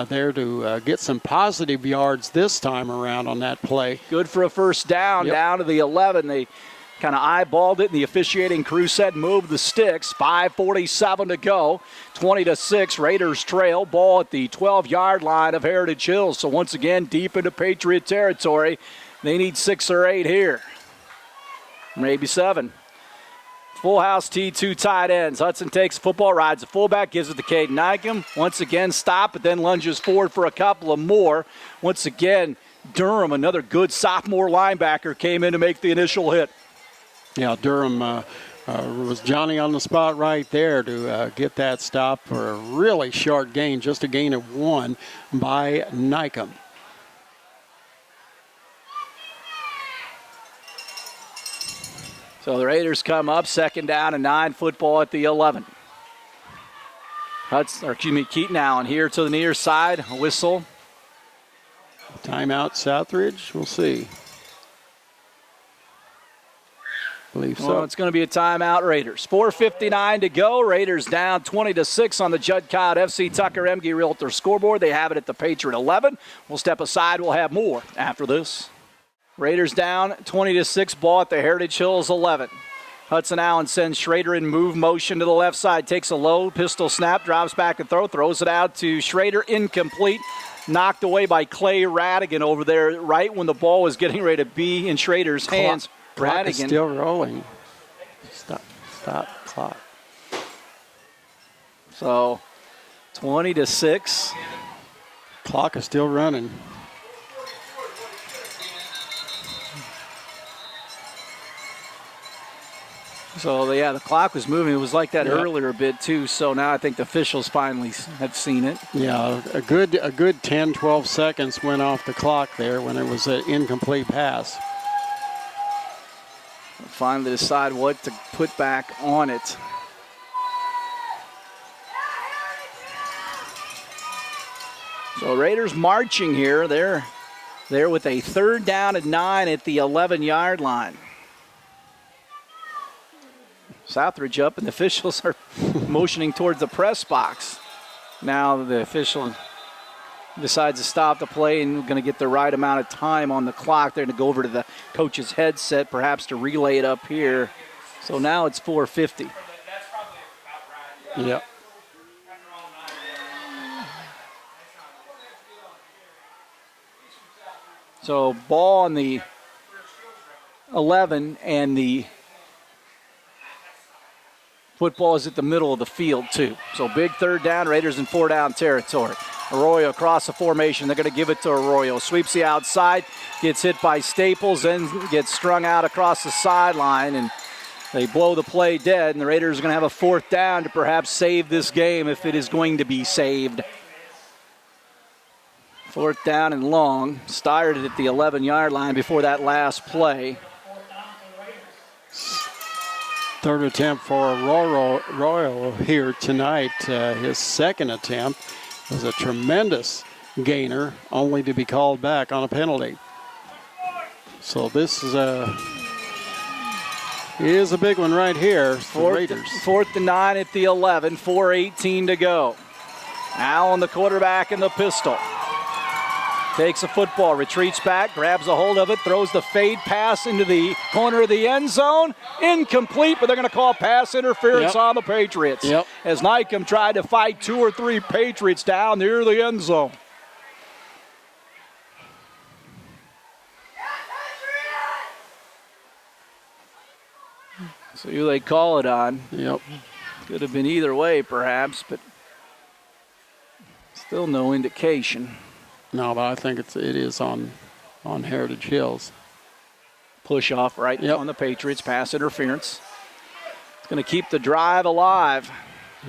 there to get some positive yards this time around on that play. Good for a first down, down to the 11. They kind of eyeballed it, and the officiating crew said move the sticks. 5:47 to go. 20-6. Raiders trail. Ball at the 12-yard line of Heritage Hills. So once again, deep into Patriot territory. They need 6 or 8 here. Maybe 7. Full house T2 tight ends. Hudson takes football, rides the fullback, gives it to Caden Nykum. Once again, stop, but then lunges forward for a couple of more. Once again, Durham, another good sophomore linebacker, came in to make the initial hit. Yeah, Durham was Johnny on the spot right there to get that stop for a really short gain, just a gain of 1 by Nykum. So the Raiders come up, 2nd down and 9, football at the 11. Keaton Allen here to the near side, a whistle. Timeout Southridge, we'll see. Believe so. Well, it's going to be a timeout Raiders. 4:59 to go. Raiders down 20-6 on the Judd Codd FC Tucker Emge Realtor scoreboard. They have it at the Patriot 11. We'll step aside. We'll have more after this. Raiders down 20-6, ball at the Heritage Hills 11. Hudson Allen sends Schrader in move motion to the left side. Takes a low pistol snap, drops back and throws it out to Schrader. Incomplete. Knocked away by Clay Radigan over there right when the ball was getting ready to be in Schrader's hands. Clock Radigan is still rolling. Stop clock. So 20-6. Clock is still running. So, yeah, the clock was moving. It was like that Yep. earlier a bit, too. So now I think the officials finally have seen it. Yeah, a good 10, 12 seconds went off the clock there when it was an incomplete pass. Finally decide what to put back on it. So Raiders marching here. They're there with a 3rd down and 9 at the 11-yard line. Southridge up, and the officials are motioning towards the press box. Now the official decides to stop the play and going to get the right amount of time on the clock. They're going to go over to the coach's headset, perhaps to relay it up here. So now it's 4:50. Yep. So ball on the 11, and the football is at the middle of the field, too. So big 3rd down, Raiders in 4-down territory. Arroyo across the formation. They're going to give it to Arroyo. Sweeps the outside, gets hit by Staples, then gets strung out across the sideline, and they blow the play dead, and the Raiders are going to have a 4th down to perhaps save this game if it is going to be saved. 4th down and long. Started at the 11-yard line before that last play. 3rd attempt for Arroyo here tonight. His 2nd attempt was a tremendous gainer, only to be called back on a penalty. So this is a big one right here for Raiders. 4th and 9 at the 11, 4:18 to go. Allen, the quarterback, in the pistol. Takes a football, retreats back, grabs a hold of it, throws the fade pass into the corner of the end zone. Incomplete, but they're going to call pass interference on the Patriots. Yep. As Nycombe tried to fight 2 or 3 Patriots down near the end zone. So who they call it on. Yep. Could have been either way, perhaps, but still no indication. No, but I think it is on Heritage Hills. Push off right Yep. on the Patriots, pass interference. It's going to keep the drive alive.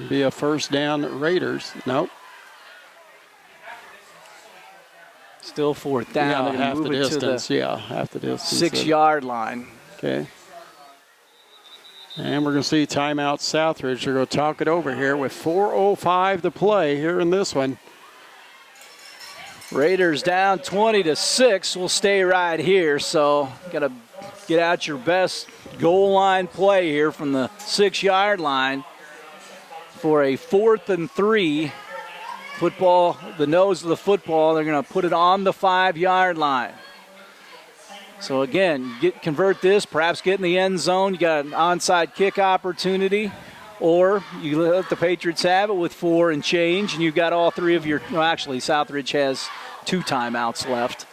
Be a 1st down Raiders. Nope. Still 4th down. They're Yeah, gonna half the move it distance. to Yeah, half the the distance. 6-yard line. Okay. And we're going to see timeout Southridge. They're going to talk it over here with 4:05 to play here in this one. Raiders down 20-6. We'll stay right here. So got to get out your best goal line play here from the 6-yard line for a 4th and 3. Football, the nose of the football, they're going to put it on the 5-yard line. So again, convert this, perhaps get in the end zone. You got an onside kick opportunity, or you let the Patriots have it with 4 and change, and you've got all 3 of your. Well, actually, Southridge has 2 timeouts left.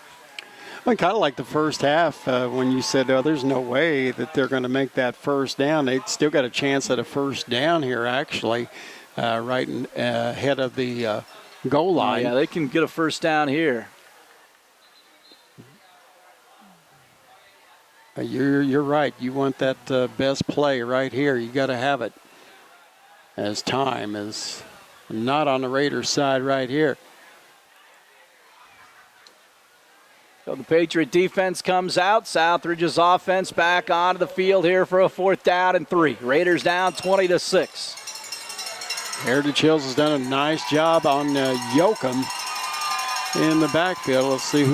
I kind of like the first half when you said, "Oh, there's no way that they're going to make that 1st down." They still got a chance at a 1st down here, actually, right ahead of the goal line. Yeah, they can get a 1st down here. You're right. You want that best play right here. You got to have it. As time is not on the Raiders' side right here. So the Patriot defense comes out. Southridge's offense back onto the field here for a 4th down and 3. Raiders down 20-6. Heritage Hills has done a nice job on Yoakum in the backfield. Let's see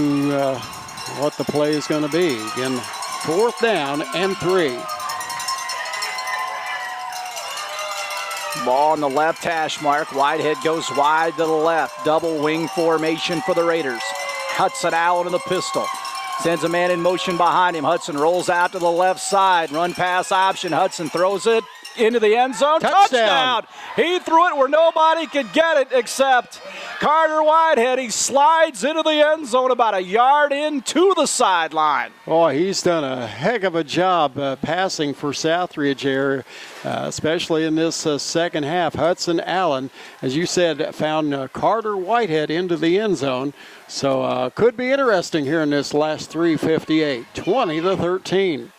what the play is going to be. Again, 4th down and 3. Ball on the left hash mark. Whitehead goes wide to the left. Double wing formation for the Raiders. Hudson Allen in the pistol. Sends a man in motion behind him. Hudson rolls out to the left side. Run pass option. Hudson throws it into the end zone. Touchdown. He threw it where nobody could get it except Carter Whitehead. He slides into the end zone about a yard into the sideline. Boy, he's done a heck of a job passing for Southridge here, especially in this second half. Hudson Allen, as you said, found Carter Whitehead into the end zone. So could be interesting here in this last 3:58, 20-13.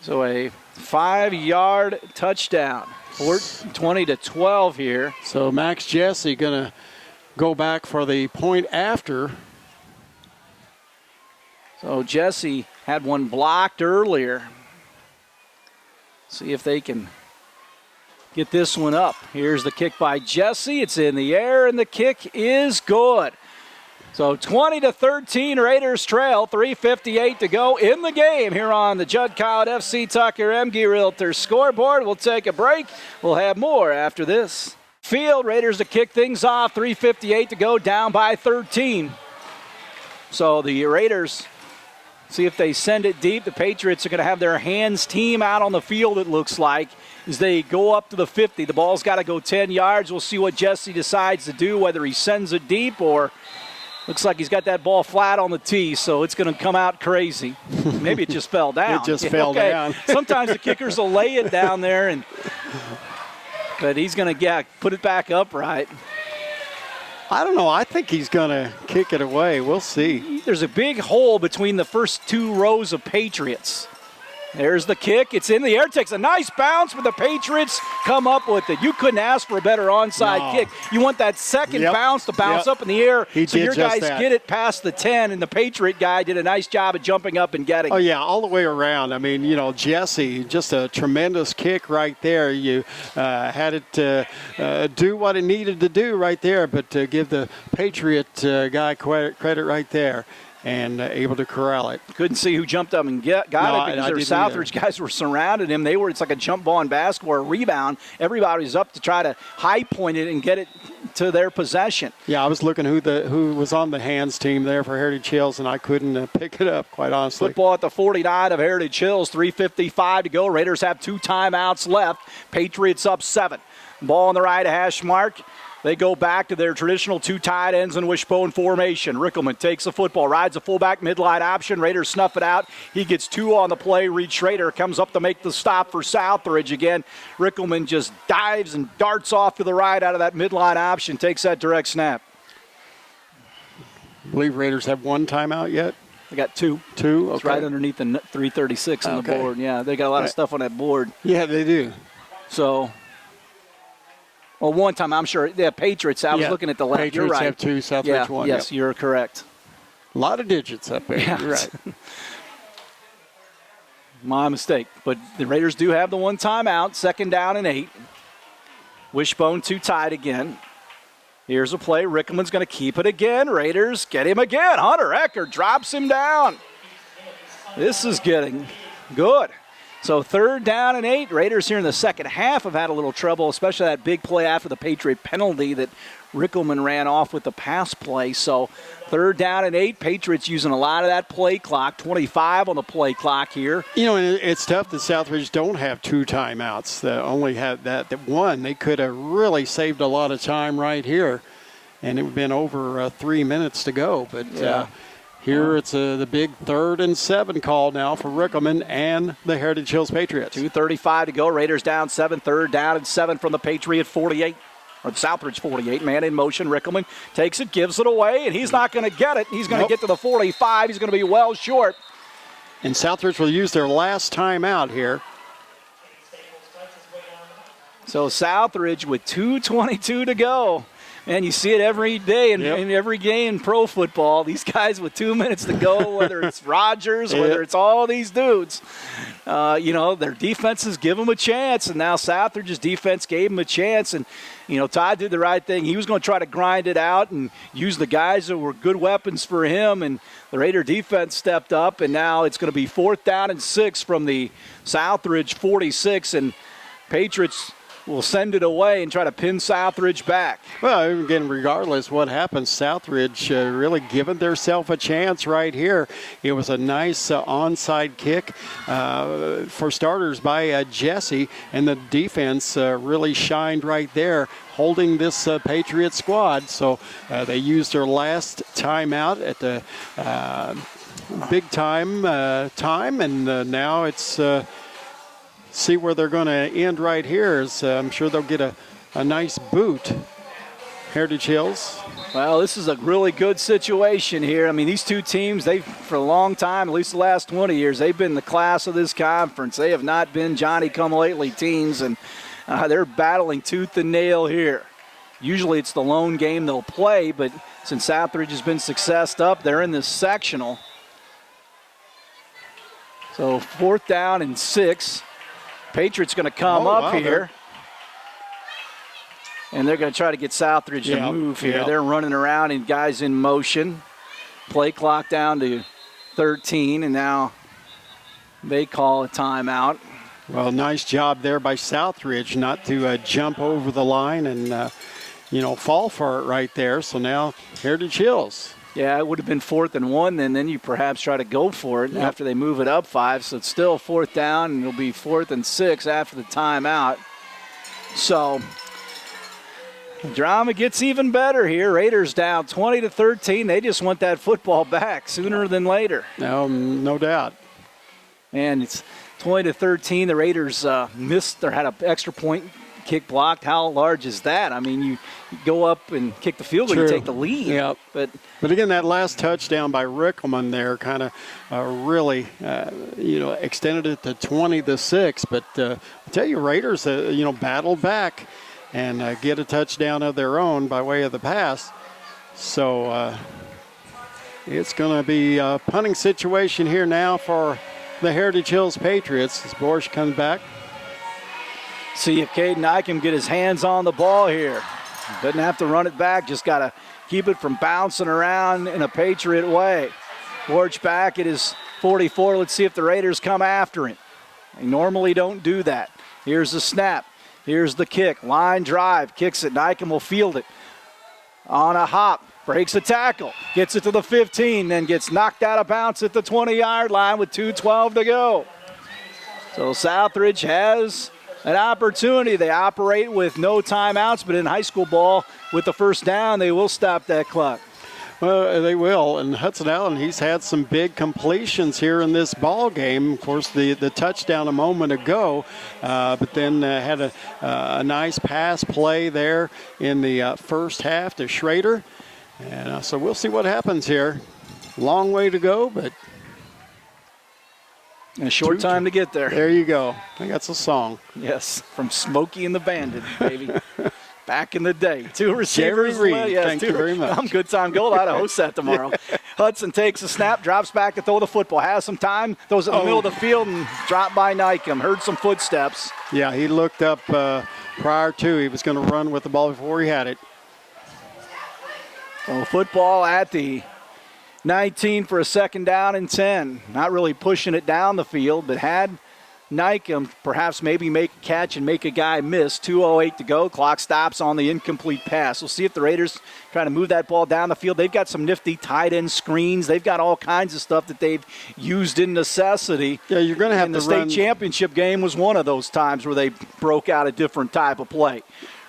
So a 5-yard touchdown. 20-12 here. So Max Jesse going to go back for the point after. So Jesse had one blocked earlier. See if they can get this one up. Here's the kick by Jesse. It's in the air, and the kick is good. So 20-13, Raiders trail, 3:58 to go in the game here on the Judd Collett FC Tucker Emge Realtor scoreboard. We'll take a break. We'll have more after this. Field, Raiders to kick things off, 3:58 to go, down by 13. So the Raiders see if they send it deep. The Patriots are going to have their hands team out on the field, it looks like, as they go up to the 50. The ball's got to go 10 yards. We'll see what Jesse decides to do, whether he sends it deep or looks like he's got that ball flat on the tee, so it's going to come out crazy. Maybe it just fell down. It just fell down. Sometimes the kickers will lay it down there, but he's going to put it back upright. I don't know. I think he's going to kick it away. We'll see. There's a big hole between the first two rows of Patriots. There's the kick. It's in the air. Takes a nice bounce, but the Patriots come up with it. You couldn't ask for a better onside kick. You want that second bounce to bounce up in the air so your guys get it past the 10, and the Patriot guy did a nice job of jumping up and getting it. Oh, yeah, all the way around. I mean, Jesse, just a tremendous kick right there. You had it do what it needed to do right there, but give the Patriot guy credit right there. And able to corral it. Couldn't see who jumped up and got it because their Southridge guys were surrounding him. It's like a jump ball in basketball, a rebound. Everybody's up to try to high point it and get it to their possession. Yeah, I was looking who was on the hands team there for Heritage Hills, and I couldn't pick it up, quite honestly. Football at the 49 of Heritage Hills, 3:55 to go. Raiders have 2 timeouts left. Patriots up 7. Ball on the right hash mark. They go back to their traditional 2 tight ends and wishbone formation. Rickelman takes the football, rides a fullback midline option. Raiders snuff it out. He gets 2 on the play. Reed Schrader comes up to make the stop for Southridge again. Rickelman just dives and darts off to the right out of that midline option, takes that direct snap. I believe Raiders have 1 timeout yet. They got 2. 2? Okay. It's right underneath the 336 on the board. Yeah, they got a lot of stuff on that board. Yeah, they do. So... Well, 1 time, I'm sure. Yeah, Patriots. I was looking at the left. Patriots You're right. have 2, Southridge 1. Yes, you're correct. A lot of digits up there. Yeah. You're right. My mistake. But the Raiders do have the 1 timeout. 2nd down and 8. Wishbone 2 tied again. Here's a play. Rickman's going to keep it again. Raiders get him again. Hunter Eckert drops him down. This is getting good. So 3rd down and 8. Raiders here in the second half have had a little trouble, especially that big play after the Patriot penalty that Rickelman ran off with the pass play. So 3rd down and 8. Patriots using a lot of that play clock. 25 on the play clock here. And it's tough that Southridge don't have 2 timeouts. They only have that 1. They could have really saved a lot of time right here. And it would have been over 3 minutes to go. But here it's the big 3rd and 7 call now for Rickelman and the Heritage Hills Patriots. 2:35 to go. Raiders down 7. 3rd down and 7 from the Patriot 48. Or the Southridge 48. Man in motion. Rickelman takes it, gives it away, and he's not going to get it. He's going to get to the 45. He's going to be well short. And Southridge will use their last timeout here. So Southridge with 2:22 to go. And you see it every day in every game in pro football. These guys with 2 minutes to go, whether it's Rodgers, whether it's all these dudes, their defenses give them a chance. And now Southridge's defense gave them a chance. And, Todd did the right thing. He was going to try to grind it out and use the guys that were good weapons for him. And the Raider defense stepped up. And now it's going to be 4th down and 6 from the Southridge 46. And Patriots will send it away and try to pin Southridge back. Well, again, regardless what happens, Southridge really giving themselves a chance right here. It was a nice onside kick for starters by Jesse, and the defense really shined right there, holding this Patriot squad. So they used their last timeout at the big time, and now it's see where they're going to end right here. I'm sure they'll get a nice boot. Heritage Hills. Well, this is a really good situation here. I mean, these two teams, for a long time, at least the last 20 years, they've been the class of this conference. They have not been Johnny-come-lately teams, and they're battling tooth and nail here. Usually it's the lone game they'll play, but since Southridge has been successed up, they're in this sectional. So 4th down and 6. Patriots going to come up here. And they're going to try to get Southridge to move here. They're running around and guys in motion. Play clock down to 13, and now they call a timeout. Well, nice job there by Southridge not to jump over the line and, fall for it right there. So now Heritage Hills. Yeah, it would have been 4th and 1, then you perhaps try to go for it after they move it up 5. So it's still 4th down, and it'll be 4th and 6 after the timeout. So drama gets even better here. Raiders down 20-13. They just want that football back sooner than later. No doubt. And it's 20-13. The Raiders missed or had an extra point kick blocked. How large is that? I mean, you go up and kick the field goal, you take the lead. Yep. But again, that last touchdown by Rickelman there kind of really, extended it to 20-6. But I tell you, Raiders, battled back and get a touchdown of their own by way of the pass. So it's going to be a punting situation here now for the Heritage Hills Patriots as Borsch comes back. See if Caden Ike can get his hands on the ball here. Doesn't have to run it back, just got to keep it from bouncing around in a Patriot way. Borsch back at his 44. Let's see if the Raiders come after him. They normally don't do that. Here's the snap. Here's the kick. Line drive. Kicks it. Nyken will field it. On a hop. Breaks a tackle. Gets it to the 15. Then gets knocked out of bounds at the 20-yard line with 2:12 to go. So Southridge has an opportunity. They operate with no timeouts, but in high school ball, with the first down, they will stop that clock. Well, they will. And Hudson Allen, he's had some big completions here in this ball game. Of course, the touchdown a moment ago, but then had a nice pass play there in the first half to Schrader. And so we'll see what happens here. Long way to go, but a short time to get there. There you go. I think that's a song. Yes, from Smokey and the Bandit, baby. Back in the day. 2 receivers. Jerry Reed, thank you very much. I'm good time goal. I'd host that tomorrow. Hudson takes a snap, drops back to throw the football. Has some time, throws it in the middle of the field and dropped by Nyken. Heard some footsteps. Yeah, he looked up prior to. He was going to run with the ball before he had it. So football at the 19 for a 2nd down and 10. Not really pushing it down the field, but had Nyken perhaps maybe make a catch and make a guy miss. 2:08 to go. Clock stops on the incomplete pass. We'll see if the Raiders try to move that ball down the field. They've got some nifty tight end screens. They've got all kinds of stuff that they've used in necessity. Yeah, you're going to have and to the state championship game was one of those times where they broke out a different type of play.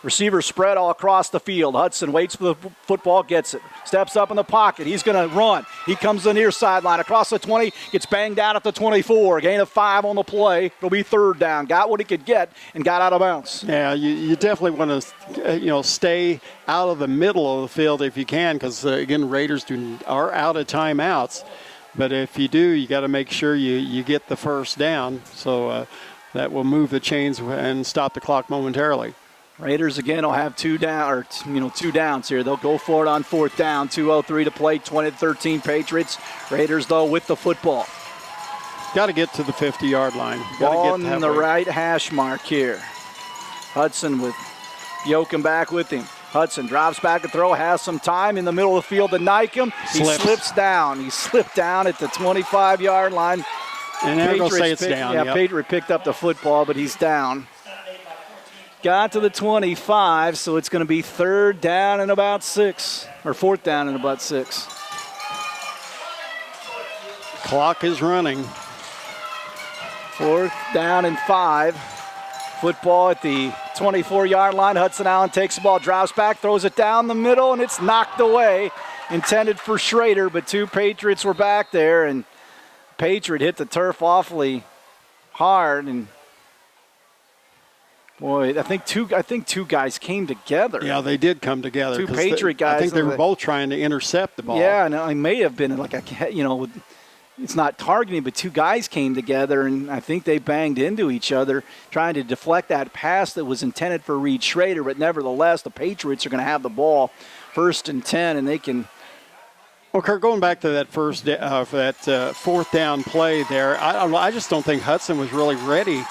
Receiver spread all across the field. Hudson waits for the football, gets it. Steps up in the pocket. He's going to run. He comes to the near sideline across the 20, gets banged out at the 24. Gain of 5 on the play. It'll be 3rd down. Got what he could get and got out of bounds. Yeah, you definitely want to, stay out of the middle of the field if you can because, again, Raiders are out of timeouts. But if you do, you got to make sure you get the first down. So that will move the chains and stop the clock momentarily. Raiders again will have 2 downs here. They'll go for it on 4th down. 2:03 to play. 20-13 Patriots. Raiders though with the football. Got to get to the 50-yard line. Ball on the right hash mark here. Hudson with Yoakum back with him. Hudson drops back and throw. Has some time in the middle of the field to Nyken. He slips down. He slipped down at the 25-yard line. And they're going to say it's down. Yeah, Patriot picked up the football, but he's down. got to the 25, so it's going to be 3rd down and about 6, or 4th down and about 6. Clock is running. 4th down and 5. Football at the 24-yard line. Hudson Allen takes the ball, drops back, throws it down the middle, and it's knocked away. Intended for Schrader, but 2 Patriots were back there, and Patriot hit the turf awfully hard. And boy, I think two guys came together. Yeah, they did come together. 2 Patriot guys. I think they were both trying to intercept the ball. Yeah, no, it may have been like it's not targeting, but 2 guys came together, and I think they banged into each other, trying to deflect that pass that was intended for Reed Schrader. But nevertheless, the Patriots are going to have the ball 1st and 10, and they can. Well, Kurt, going back to that 4th down play there, I just don't think Hudson was really ready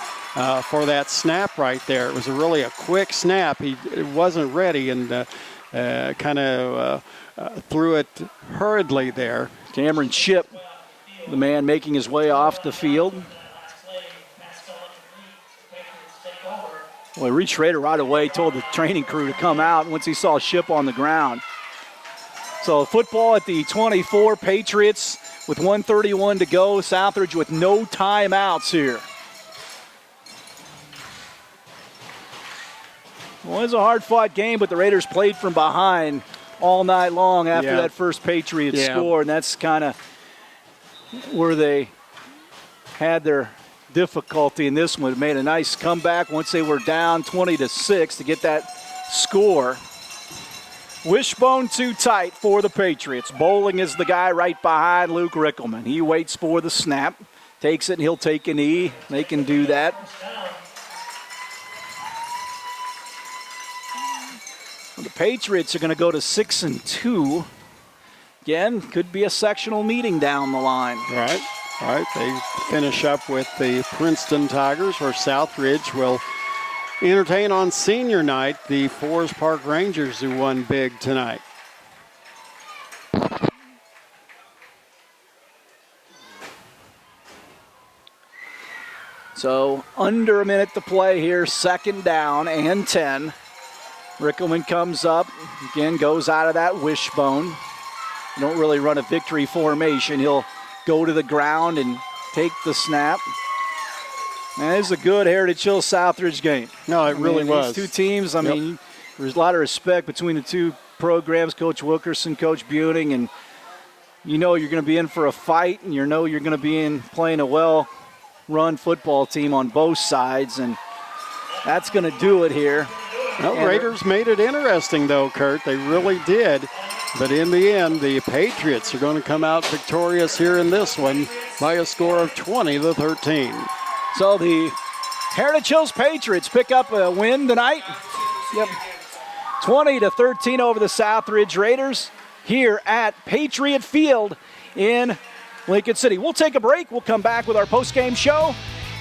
for that snap right there. It was really a quick snap. He wasn't ready and kind of threw it hurriedly there. Cameron Shipp, the man making his way off the field. Well, Reed Schrader right away told the training crew to come out once he saw Shipp on the ground. So football at the 24, Patriots with 1:31 to go. Southridge with no timeouts here. Well, it was a hard-fought game, but the Raiders played from behind all night long after that first Patriots score, and that's kind of where they had their difficulty in this one. Made a nice comeback once they were down 20-6 to get that score. Wishbone too tight for the Patriots. Bowling is the guy right behind Luke Rickelman. He waits for the snap, takes it, and he'll take a knee. They can do that. Well, the Patriots are going to go to 6-2. Again, could be a sectional meeting down the line. Right. They finish up with the Princeton Tigers, where Southridge will entertain on senior night the Forest Park Rangers, who won big tonight. So under a minute to play here, 2nd down and 10. Rickelman comes up, again goes out of that wishbone. You don't really run a victory formation. He'll go to the ground and take the snap. Man, this is a good Heritage Hills Southridge game. No, it really was. These 2 teams, I mean, there's a lot of respect between the 2 programs, Coach Wilkerson, Coach Buning, and you know you're going to be in for a fight, and you know you're going to be playing a well-run football team on both sides, and that's going to do it here. Well, Raiders made it interesting, though, Kurt. They really did. But in the end, the Patriots are going to come out victorious here in this one by a score of 20-13. So the Heritage Hills Patriots pick up a win tonight. 20-13 over the Southridge Raiders here at Patriot Field in Lincoln City. We'll take a break. We'll come back with our post-game show.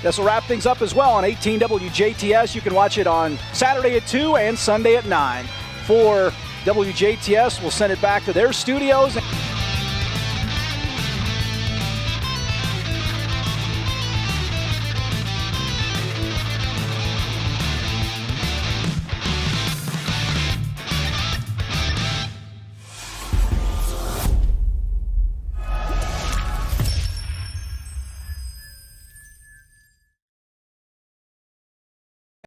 This will wrap things up as well on 18 WJTS. You can watch it on Saturday at 2 and Sunday at 9. For WJTS, we'll send it back to their studios.